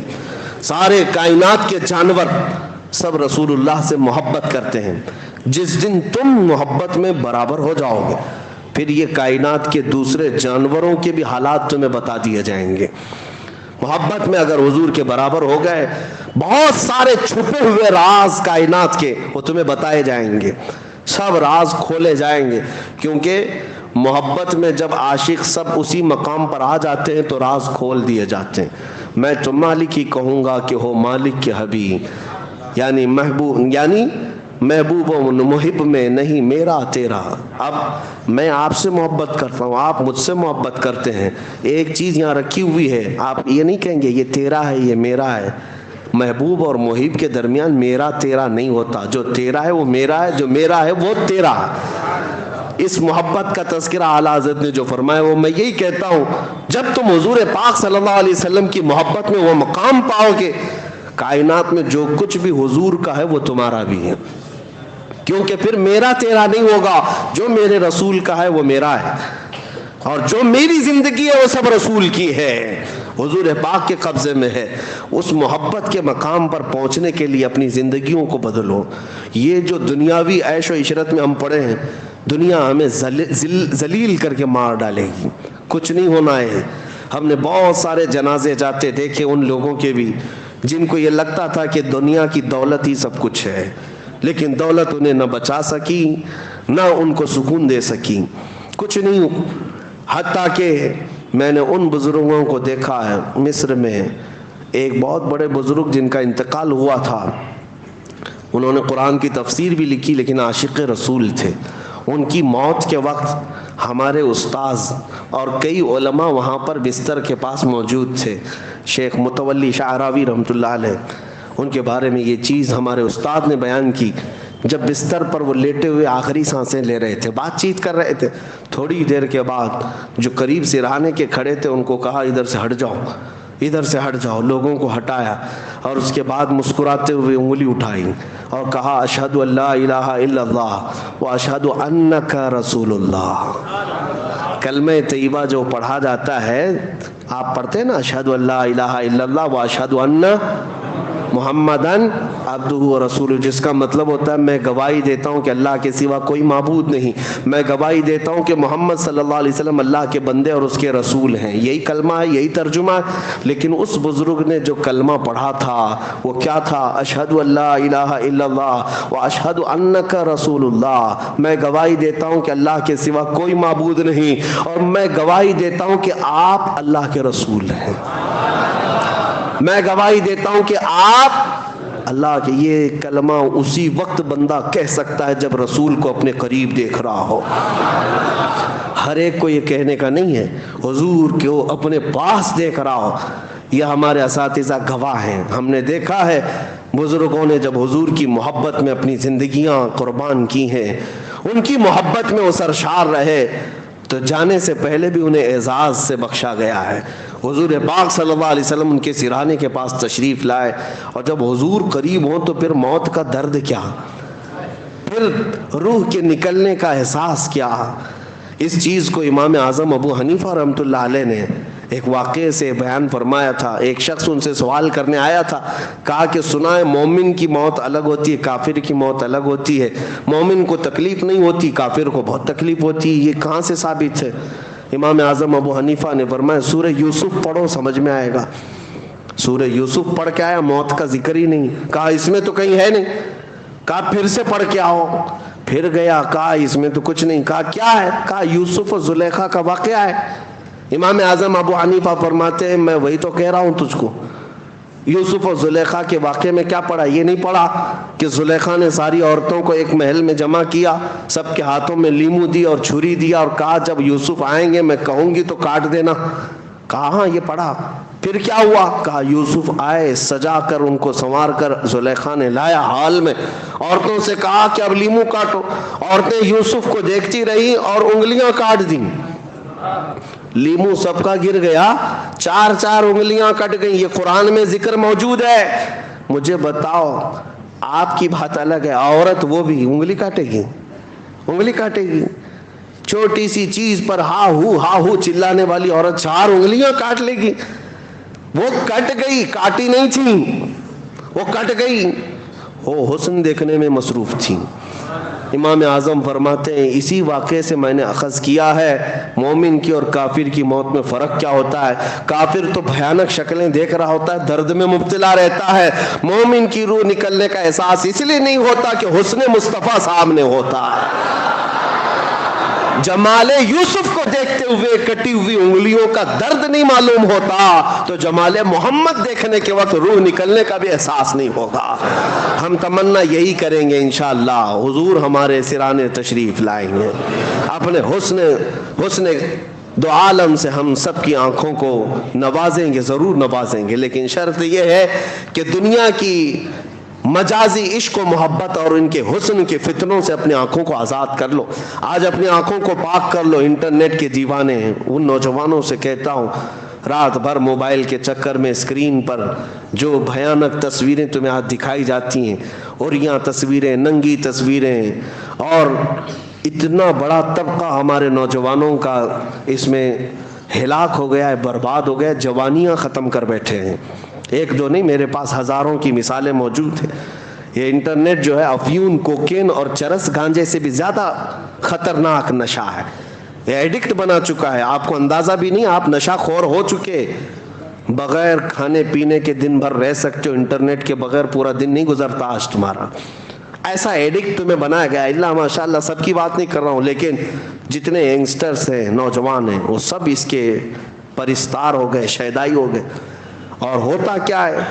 سارے کائنات کے جانور سب رسول اللہ سے محبت کرتے ہیں۔ جس دن تم محبت میں برابر ہو جاؤ گے پھر یہ کائنات کے دوسرے جانوروں کے بھی حالات تمہیں بتا دیے جائیں گے۔ محبت میں اگر حضور کے برابر ہو گئے، بہت سارے چھپے ہوئے راز کائنات کے وہ تمہیں بتائے جائیں گے، سب راز کھولے جائیں گے، کیونکہ محبت میں جب عاشق سب اسی مقام پر آ جاتے ہیں تو راز کھول دیے جاتے ہیں۔ میں تو مالک ہی کہوں گا کہ ہو مالک کے حبیب، یعنی محبوب و محب میں نہیں میرا تیرا۔ اب میں آپ سے محبت کرتا ہوں، آپ مجھ سے محبت کرتے ہیں، ایک چیز یہاں رکھی ہوئی ہے، آپ یہ نہیں کہیں گے یہ تیرا ہے یہ میرا ہے۔ محبوب اور محب کے درمیان میرا تیرا نہیں ہوتا، جو تیرا ہے وہ میرا ہے، جو میرا ہے وہ تیرا ہے۔ اس محبت کا تذکرہ اعلیٰ حضرت نے جو فرمایا وہ میں یہی کہتا ہوں، جب تم حضور پاک صلی اللہ علیہ وسلم کی محبت میں وہ مقام پاؤ گے، کائنات میں جو کچھ بھی حضور کا ہے وہ تمہارا بھی ہے، کیونکہ پھر میرا تیرا نہیں ہوگا، جو میرے رسول کا ہے وہ میرا ہے، اور جو میری زندگی ہے وہ سب رسول کی ہے، حضور پاک کے قبضے میں ہے۔ اس محبت کے مقام پر پہنچنے کے لیے اپنی زندگیوں کو بدلو۔ یہ جو دنیاوی عیش و عشرت میں ہم پڑے ہیں، دنیا ہمیں ذلیل کر کے مار ڈالے گی، کچھ نہیں ہونا ہے۔ ہم نے بہت سارے جنازے جاتے دیکھے ان لوگوں کے بھی جن کو یہ لگتا تھا کہ دنیا کی دولت ہی سب کچھ ہے، لیکن دولت انہیں نہ بچا سکی نہ ان کو سکون دے سکی، کچھ نہیں۔ حتیٰ کہ میں نے ان بزرگوں کو دیکھا ہے، مصر میں ایک بہت بڑے بزرگ جن کا انتقال ہوا تھا، انہوں نے قرآن کی تفسیر بھی لکھی لیکن عاشق رسول تھے۔ ان کی موت کے وقت ہمارے استاذ اور کئی علماء وہاں پر بستر کے پاس موجود تھے، شیخ متولی شعراوی رحمۃ اللہ علیہ، ان کے بارے میں یہ چیز ہمارے استاد نے بیان کی۔ جب بستر پر وہ لیٹے ہوئے آخری سانسیں لے رہے تھے، بات چیت کر رہے تھے، تھوڑی دیر کے بعد جو قریب سرہانے کے کھڑے تھے ان کو کہا ادھر سے ہٹ جاؤ، ادھر سے ہٹ جاؤ، لوگوں کو ہٹایا، اور اس کے بعد مسکراتے ہوئے انگلی اٹھائی اور کہا اشہد ان لا الہ الا اللہ واشہد انک رسول اللہ۔ کلمہ طیبہ جو پڑھا جاتا ہے، آپ پڑھتے ہیں نا اشہد ان لا الہ الا اللہ واشہد ان محمدن عبدہ و رسولہ، جس کا مطلب ہوتا ہے میں گواہی دیتا ہوں کہ اللہ کے سوا کوئی معبود نہیں، میں گواہی دیتا ہوں کہ محمد صلی اللہ علیہ وسلم اللہ کے بندے اور اس کے رسول ہیں۔ یہی کلمہ ہے، یہی ترجمہ ہے۔ لیکن اس بزرگ نے جو کلمہ پڑھا تھا وہ کیا تھا؟ اشہد ان لا الہ الا اللہ واشہد انک رسول اللہ، میں گواہی دیتا ہوں کہ اللہ کے سوا کوئی معبود نہیں، اور میں گواہی دیتا ہوں کہ آپ اللہ کے رسول ہیں، میں گواہی دیتا ہوں کہ آپ اللہ کے۔ یہ کلمہ اسی وقت بندہ کہہ سکتا ہے جب رسول کو اپنے قریب دیکھ رہا ہو، ہر ایک کو یہ کہنے کا نہیں ہے، حضور کو اپنے پاس دیکھ رہا ہو۔ یہ ہمارے اساتذہ گواہ ہیں، ہم نے دیکھا ہے بزرگوں نے جب حضور کی محبت میں اپنی زندگیاں قربان کی ہیں، ان کی محبت میں وہ سرشار رہے، تو جانے سے پہلے بھی انہیں اعزاز سے بخشا گیا ہے۔ حضور پاک صلی اللہ علیہ وسلم ان کے سرہانے کے پاس تشریف لائے، اور جب حضور قریب ہوں تو پھر موت کا درد کیا، پھر روح کے نکلنے کا احساس کیا۔ اس چیز کو امام اعظم ابو حنیفہ رحمۃ اللہ علیہ نے ایک واقعے سے بیان فرمایا تھا. ایک شخص ان سے سوال کرنے آیا تھا, کہا کہ سنا ہے مومن کی موت الگ ہوتی ہے, کافر کی موت الگ ہوتی ہے. مومن کو تکلیف نہیں ہوتی, کافر کو بہت تکلیف ہوتی ہے, یہ کہاں سے ثابت ہے؟ امام اعظم ابو حنیفہ نے فرمایا سورہ یوسف پڑھو, سمجھ میں آئے گا. سورہ یوسف پڑھ کے آیا, موت کا ذکر ہی نہیں. کہا اس میں تو کہیں ہے نہیں. کہا پھر سے پڑھ کے آؤ. پھر گیا, کہا اس میں تو کچھ نہیں. کہا کیا ہے؟ کہا یوسف اور زلیخا کا واقعہ ہے. امام اعظم ابو حنیفہ فرماتے ہیں میں وہی تو کہہ رہا ہوں تجھ کو, یوسف اور زلیخا کے واقعے میں کیا پڑھا؟ یہ نہیں پڑھا کہ زلیخا نے ساری عورتوں کو ایک محل میں جمع کیا, سب کے ہاتھوں میں لیمو دی اور چھری دیا اور کہا جب یوسف آئیں گے میں کہوں گی تو کاٹ دینا. کہا ہاں یہ پڑھا. پھر کیا ہوا؟ کہا یوسف آئے, سجا کر ان کو سنوار کر زلیخا نے لایا حال میں, عورتوں سے کہا کہ اب لیمو کاٹو. عورتیں یوسف کو دیکھتی رہی اور انگلیاں کاٹ دیں. لیمو سب کا گر گیا, 4 انگلیاں کٹ گئیں. یہ قرآن میں ذکر موجود ہے. مجھے بتاؤ, آپ کی بات الگ ہے, عورت وہ بھی انگلی کاٹے گی, انگلی کاٹے گی. چھوٹی سی چیز پر ہا ہو چلانے والی عورت 4 انگلیاں کاٹ لے گی. وہ کٹ گئی, کاٹی نہیں تھی, وہ کٹ گئی, وہ حسن دیکھنے میں مصروف تھی. امام اعظم فرماتے ہیں اسی واقعے سے میں نے اخذ کیا ہے مومن کی اور کافر کی موت میں فرق کیا ہوتا ہے. کافر تو بھیانک شکلیں دیکھ رہا ہوتا ہے, درد میں مبتلا رہتا ہے. مومن کی روح نکلنے کا احساس اس لیے نہیں ہوتا کہ حسن مصطفیٰ سامنے ہوتا ہے. جمال یوسف کو دیکھتے ہوئے کٹی ہوئی انگلیوں کا درد نہیں معلوم ہوتا تو جمال محمد دیکھنے کے وقت روح نکلنے کا بھی احساس نہیں ہوگا. ہم تمنا یہی کریں گے انشاءاللہ, حضور ہمارے سرانے تشریف لائیں گے, اپنے حسن دو عالم سے ہم سب کی آنکھوں کو نوازیں گے, ضرور نوازیں گے. لیکن شرط یہ ہے کہ دنیا کی مجازی عشق و محبت اور ان کے حسن کے فتنوں سے اپنی آنکھوں کو آزاد کر لو. آج اپنی آنکھوں کو پاک کر لو. انٹرنیٹ کے دیوانے ہیں, ان نوجوانوں سے کہتا ہوں رات بھر موبائل کے چکر میں اسکرین پر جو بھیانک تصویریں تمہیں آج دکھائی جاتی ہیں, اوریاں تصویریں, ننگی تصویریں, اور اتنا بڑا طبقہ ہمارے نوجوانوں کا اس میں ہلاک ہو گیا ہے, برباد ہو گیا, جوانیاں ختم کر بیٹھے ہیں. ایک دو نہیں, میرے پاس ہزاروں کی مثالیں موجود ہیں. یہ انٹرنیٹ جو ہے افیون, کوکین اور چرس گانجے سے بھی زیادہ خطرناک نشہ ہے. یہ ایڈکٹ بنا چکا ہے, آپ کو اندازہ بھی نہیں, آپ نشہ خور ہو چکے. بغیر کھانے پینے کے دن بھر رہ سکتے ہو, انٹرنیٹ کے بغیر پورا دن نہیں گزرتا آج تمہارا. ایسا ایڈکٹ تمہیں بنایا گیا. اللہ ماشاءاللہ سب کی بات نہیں کر رہا ہوں, لیکن جتنے ینگسٹرز ہیں, نوجوان ہیں, وہ سب اس کے پرستار ہو گئے, شیدائی ہو گئے. اور ہوتا کیا ہے,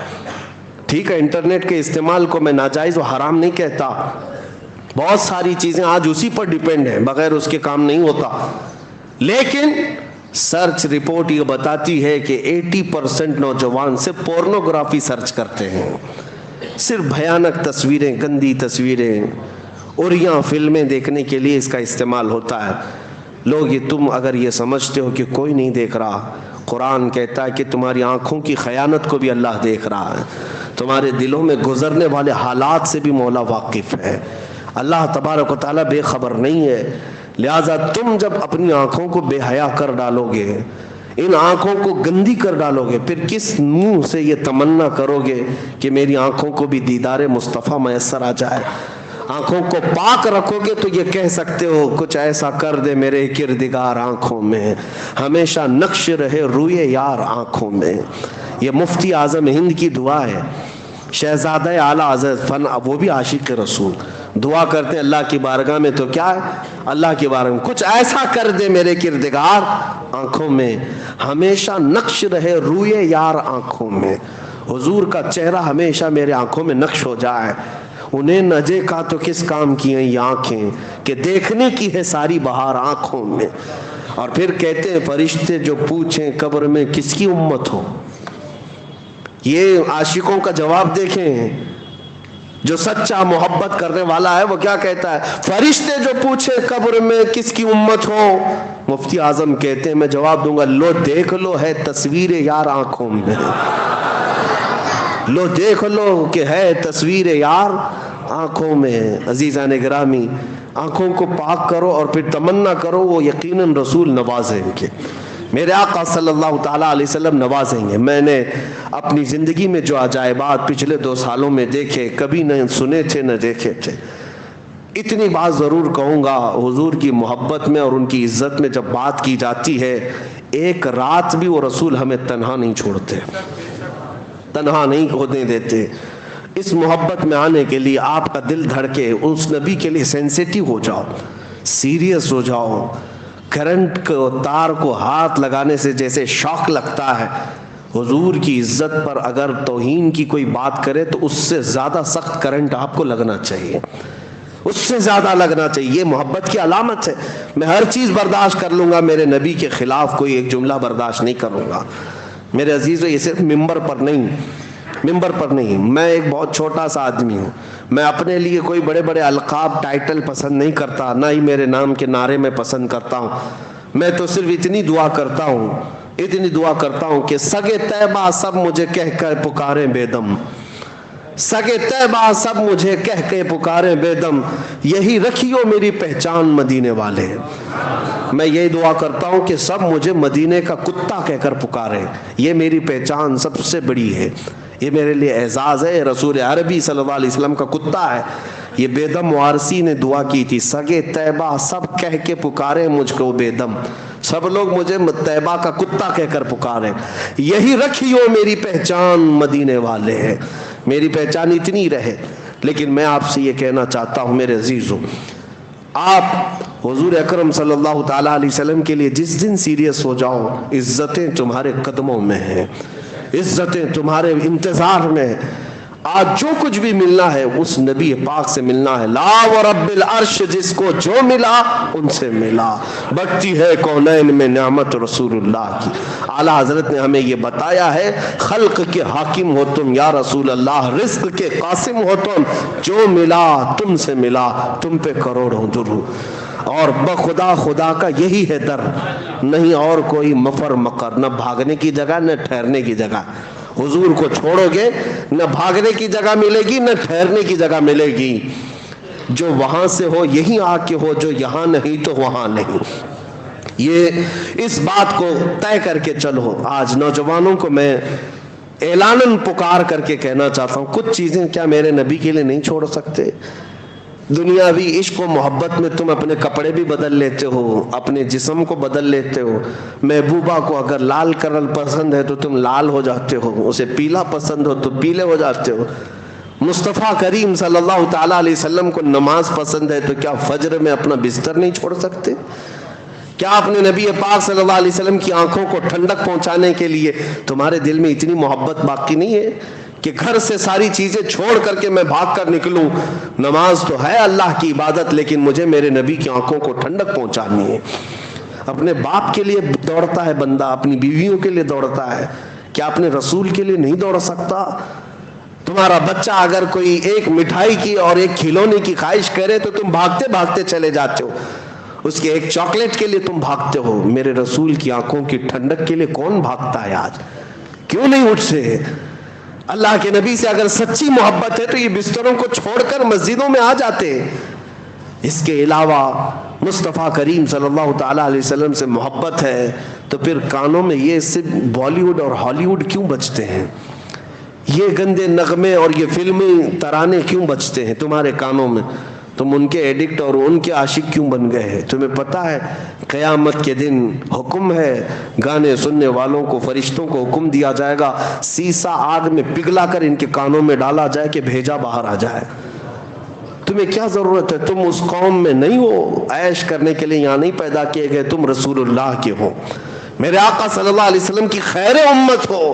ٹھیک ہے انٹرنیٹ کے استعمال کو میں ناجائز و حرام نہیں کہتا, بہت ساری چیزیں آج اسی پر ڈیپینڈ ہیں, بغیر اس کے کام نہیں ہوتا. لیکن سرچ رپورٹ یہ بتاتی ہے کہ 80% نوجوان صرف پورنوگرافی سرچ کرتے ہیں, صرف بھیانک تصویریں, گندی تصویریں, اوریاں فلمیں دیکھنے کے لیے اس کا استعمال ہوتا ہے. لوگ یہ تم اگر یہ سمجھتے ہو کہ کوئی نہیں دیکھ رہا, قرآن کہتا ہے کہ تمہاری آنکھوں کی خیانت کو بھی اللہ دیکھ رہا ہے, تمہارے دلوں میں گزرنے والے حالات سے بھی مولا واقف ہے. اللہ تبارک و تعالیٰ بے خبر نہیں ہے. لہٰذا تم جب اپنی آنکھوں کو بے حیا کر ڈالو گے, ان آنکھوں کو گندی کر ڈالو گے, پھر کس منہ سے یہ تمنا کرو گے کہ میری آنکھوں کو بھی دیدار مصطفیٰ میسر آ جائے. آنکھوں کو پاک رکھو گے تو یہ کہہ سکتے ہو کچھ ایسا کر دے میرے کردگار آنکھوں میں, ہمیشہ نقش رہے روئے یار آنکھوں میں. یہ مفتی اعظم ہند کی دعا ہے. شہزادہ اعلیٰ حضرت فن, وہ بھی عاشق رسول, دعا کرتے ہیں اللہ کی بارگاہ میں. تو کیا ہے, اللہ کی بارگاہ میں کچھ ایسا کر دے میرے کردگار آنکھوں میں, ہمیشہ نقش رہے روئے یار آنکھوں میں. حضور کا چہرہ ہمیشہ میرے آنکھوں میں نقش ہو جائے. انہیں نہ دیکھا تو کس کام کی ہیں یہ آنکھیں کہ دیکھنے کی ہے ساری بہار آنکھوں میں. اور پھر کہتے ہیں فرشتے جو پوچھیں قبر میں کس کی امت ہو. یہ عاشقوں کا جواب دیکھیں, جو سچا محبت کرنے والا ہے وہ کیا کہتا ہے, فرشتے جو پوچھیں قبر میں کس کی امت ہو. مفتی اعظم کہتے ہیں میں جواب دوں گا, لو دیکھ لو ہے تصویر یار آنکھوں میں, لو دیکھ لو کہ ہے تصویر یار آنکھوں میں. عزیزان گرامی, آنکھوں کو پاک کرو اور پھر تمنا کرو وہ یقیناً رسول نوازیں گے. میرے آقا صلی اللہ تعالیٰ علیہ وسلم نوازیں گے. میں نے اپنی زندگی میں جو عجائبات پچھلے 2 سالوں میں دیکھے کبھی نہ سنے تھے نہ دیکھے تھے. اتنی بات ضرور کہوں گا، حضور کی محبت میں اور ان کی عزت میں جب بات کی جاتی ہے، ایک رات بھی وہ رسول ہمیں تنہا نہیں چھوڑتے، تنہا نہیں ہونے دیتے. اس محبت میں آنے کے لیے آپ کا دل دھڑکے، اس نبی کے لیے سینسیٹیو ہو جاؤ، سیریس ہو جاؤ. کرنٹ کو، تار کو ہاتھ لگانے سے جیسے شوق لگتا ہے، حضور کی عزت پر اگر توہین کی کوئی بات کرے تو اس سے زیادہ سخت کرنٹ آپ کو لگنا چاہیے، اس سے زیادہ لگنا چاہیے. یہ محبت کی علامت ہے. میں ہر چیز برداشت کر لوں گا، میرے نبی کے خلاف کوئی ایک جملہ برداشت نہیں کروں گا. میرے عزیزو، یہ صرف ممبر پر نہیں. میں ایک بہت چھوٹا سا آدمی ہوں. میں اپنے لیے کوئی بڑے بڑے القاب ٹائٹل پسند نہیں کرتا، نہ ہی میرے نام کے نعرے میں پسند کرتا ہوں. میں تو صرف اتنی دعا کرتا ہوں کہ سگے طیبہ سب مجھے کہہ کر پکاریں بے دم، سگے طیبہ سب مجھے کہہ کے پکاریں بے دم، یہی رکھیو میری پہچان مدینے والے. میں یہ دعا کرتا ہوں کہ سب مجھے مدینے کا کتا کہہ کر پکارے، یہ میری پہچان سب سے بڑی ہے، یہ میرے لیے اعزاز ہے. رسول عربی صلی اللہ علیہ وسلم کا کتا ہے. یہ بے دم وارثی نے دعا کی تھی، سگے طیبہ سب کہہ کے پکارے مجھ کو بے دم، سب لوگ مجھے طیبہ کا کتا کہہ کر پکارے، یہی رکھیو میری پہچان مدینے والے ہیں. میری پہچان اتنی رہے. لیکن میں آپ سے یہ کہنا چاہتا ہوں میرے عزیزوں، آپ حضور اکرم صلی اللہ تعالیٰ علیہ وسلم کے لیے جس دن سیریس ہو جاؤ، عزتیں تمہارے قدموں میں ہیں، عزتیں تمہارے انتظار میں. آج جو کچھ بھی ملنا ہے اس نبی پاک سے ملنا ہے. لا ورب العرش، جس کو جو ملا ان سے ملا. بڑھتی ہے کونین میں نعمت رسول اللہ کی. اعلیٰ حضرت نے ہمیں یہ بتایا ہے، خلق کے حاکم ہو تم یا رسول اللہ، رزق کے قاسم ہو تم، جو ملا تم سے ملا، تم پہ کروڑوں درود. اور بخدا خدا کا یہی ہے در، نہیں اور کوئی مفر مقر، نہ بھاگنے کی جگہ نہ ٹھہرنے کی جگہ. حضور کو چھوڑو گے نہ بھاگنے کی جگہ ملے گی نہ ٹھہرنے کی جگہ ملے گی. جو وہاں سے ہو یہیں آ کے ہو، جو یہاں نہیں تو وہاں نہیں. یہ اس بات کو طے کر کے چلو. آج نوجوانوں کو میں اعلاناً پکار کر کے کہنا چاہتا ہوں، کچھ چیزیں کیا میرے نبی کے لیے نہیں چھوڑ سکتے؟ دنیاوی عشق و محبت میں تم اپنے کپڑے بھی بدل لیتے ہو، اپنے جسم کو بدل لیتے ہو. محبوبہ کو اگر لال کلر پسند ہے تو تم لال ہو جاتے ہو، اسے پیلا پسند ہو تو پیلے ہو جاتے ہو. مصطفیٰ کریم صلی اللہ تعالیٰ علیہ وسلم کو نماز پسند ہے تو کیا فجر میں اپنا بستر نہیں چھوڑ سکتے؟ کیا اپنے نبی پاک صلی اللہ علیہ وسلم کی آنکھوں کو ٹھنڈک پہنچانے کے لیے تمہارے دل میں اتنی محبت باقی نہیں ہے کہ گھر سے ساری چیزیں چھوڑ کر کے میں بھاگ کر نکلوں؟ نماز تو ہے اللہ کی عبادت، لیکن مجھے میرے نبی کی آنکھوں کو ٹھنڈک پہنچانی ہے. اپنے باپ کے لیے دوڑتا ہے بندہ، اپنی بیویوں کے لیے دوڑتا ہے، کیا اپنے رسول کے لیے نہیں دوڑ سکتا؟ تمہارا بچہ اگر کوئی ایک مٹھائی کی اور ایک کھلونے کی خواہش کرے تو تم بھاگتے بھاگتے چلے جاتے ہو، اس کے ایک چاکلیٹ کے لیے تم بھاگتے ہو. میرے رسول کی آنکھوں کی ٹھنڈک کے لیے کون بھاگتا ہے آج؟ کیوں نہیں اٹھتے؟ اللہ کے نبی سے اگر سچی محبت ہے تو یہ بستروں کو چھوڑ کر مسجدوں میں آ جاتے. اس کے علاوہ مصطفیٰ کریم صلی اللہ تعالیٰ علیہ وسلم سے محبت ہے تو پھر کانوں میں یہ صرف بالی ووڈ اور ہالی ووڈ کیوں بجتے ہیں؟ یہ گندے نغمے اور یہ فلمی ترانے کیوں بجتے ہیں تمہارے کانوں میں؟ تم ان کے ایڈکٹ اور ان کے عاشق کیوں بن گئے ہیں؟ تمہیں پتہ ہے قیامت کے دن حکم ہے، گانے سننے والوں کو فرشتوں کو حکم دیا جائے گا، سیسا آگ میں پگھلا کر ان کے کانوں میں ڈالا جائے کہ بھیجا باہر آ جائے. تمہیں کیا ضرورت ہے؟ تم اس قوم میں نہیں ہو، عیش کرنے کے لیے یہاں نہیں پیدا کیے گئے، تم رسول اللہ کے ہو، میرے آقا صلی اللہ علیہ وسلم کی خیر امت ہو.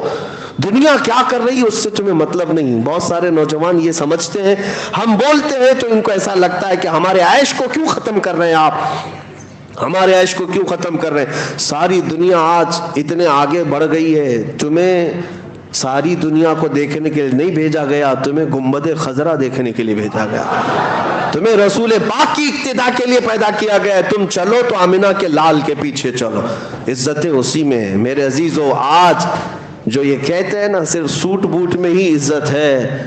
دنیا کیا کر رہی ہے اس سے تمہیں مطلب نہیں. بہت سارے نوجوان یہ سمجھتے ہیں، ہم بولتے ہیں تو ان کو ایسا لگتا ہے کہ ہمارے عیش کو کیوں ختم کر رہے ہیں آپ، ہمارے عیش کو کیوں ختم کر رہے ہیں؟ ساری دنیا آج اتنے آگے بڑھ گئی ہے، تمہیں ساری دنیا کو دیکھنے کے لیے نہیں بھیجا گیا، تمہیں گنبد خضرا دیکھنے کے لیے بھیجا گیا، تمہیں رسول پاک کی اقتدا کے لیے پیدا کیا گیا ہے. تم چلو تو آمنہ کے لال کے پیچھے چلو، عزتیں اسی میں ہیں. میرے عزیزو، آج جو یہ کہتے ہیں نا صرف سوٹ بوٹ میں ہی عزت ہے،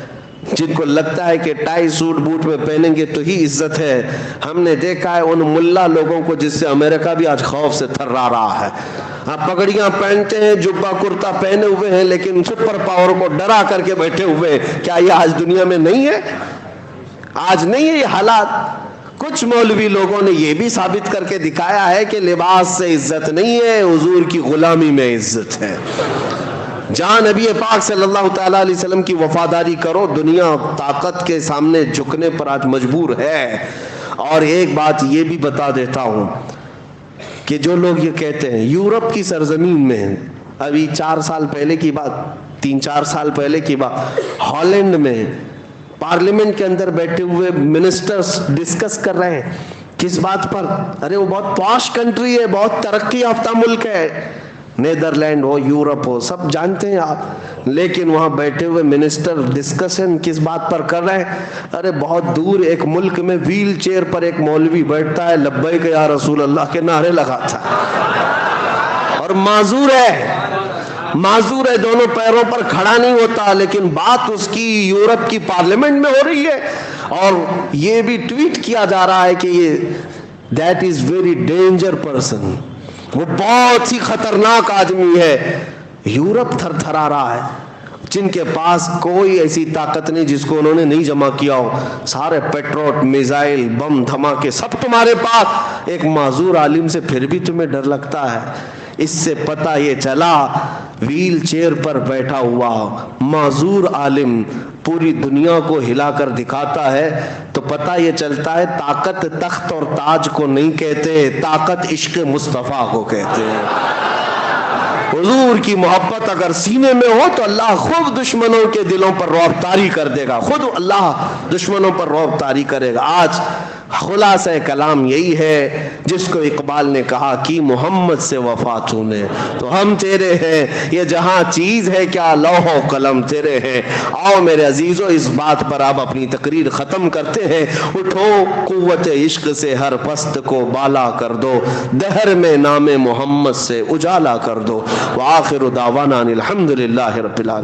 جن کو لگتا ہے کہ ٹائی سوٹ بوٹ میں پہنیں گے تو ہی عزت ہے. ہم نے دیکھا ہے ان ملا لوگوں کو جس سے امریکہ بھی آج خوف سے تھرا رہا ہے. آپ پگڑیاں پہنتے ہیں, جبہ کرتا پہنے ہوئے ہیں, لیکن سپر پاور کو ڈرا کر کے بیٹھے ہوئے. کیا یہ آج دنیا میں نہیں ہے؟ آج نہیں ہے یہ حالات؟ کچھ مولوی لوگوں نے یہ بھی ثابت کر کے دکھایا ہے کہ لباس سے عزت نہیں ہے, حضور کی غلامی میں عزت ہے. جہاں نبی پاک صلی اللہ تعالیٰ علیہ وسلم کی وفاداری کرو, دنیا طاقت کے سامنے جھکنے پر آج مجبور ہے. اور ایک بات یہ بھی بتا دیتا ہوں کہ جو لوگ یہ کہتے ہیں یورپ کی سرزمین میں, ابھی 4 سال پہلے کی بات, 3-4 سال پہلے کی بات, ہالینڈ میں پارلیمنٹ کے اندر بیٹھے ہوئے منسٹرز ڈسکس کر رہے ہیں. کس بات پر؟ ارے وہ بہت پاش کنٹری ہے, بہت ترقی یافتہ ملک ہے, نیدرلینڈ ہو, یورپ ہو, سب جانتے ہیں آپ. لیکن وہاں بیٹھے ہوئے منسٹر ڈسکشن کس بات پر کر رہے ہیں؟ ارے بہت دور ایک ملک میں ویل چیئر پر ایک مولوی بیٹھتا ہے, لبیک یا رسول اللہ کے نعرے لگاتا ہے, اور معذور ہے, دونوں پیروں پر کھڑا نہیں ہوتا. لیکن بات اس کی یورپ کی پارلیمنٹ میں ہو رہی ہے, اور یہ بھی ٹویٹ کیا جا رہا ہے کہ یہ that is very danger person, وہ بہت ہی خطرناک آدمی ہے. یورپ تھر تھرا رہا ہے, جن کے پاس کوئی ایسی طاقت نہیں جس کو انہوں نے نہیں جمع کیا ہو. سارے پیٹروٹ, میزائل, بم دھماکے سب تمہارے پاس. ایک معذور عالم سے پھر بھی تمہیں ڈر لگتا ہے. اس سے پتہ یہ چلا ویل چیئر پر بیٹھا ہوا معذور عالم پوری دنیا کو ہلا کر دکھاتا ہے, تو پتہ یہ چلتا ہے طاقت تخت اور تاج کو نہیں کہتے, طاقت عشق مصطفیٰ کو کہتے ہیں. حضور کی محبت اگر سینے میں ہو تو اللہ خود دشمنوں کے دلوں پر رعب طاری کر دے گا, خود اللہ دشمنوں پر رعب طاری کرے گا. آج خلاصہ کلام یہی ہے جس کو اقبال نے کہا کہ محمد سے وفا تو نے, تو ہم تیرے ہیں, یہ جہاں چیز ہے کیا لوح و قلم تیرے ہیں. آؤ میرے عزیزو, اس بات پر آپ اپنی تقریر ختم کرتے ہیں. اٹھو قوت عشق سے ہر پست کو بالا کر دو, دہر میں نام محمد سے اجالا کر دو. وآخر دعوانا الحمدللہ رب العالمین.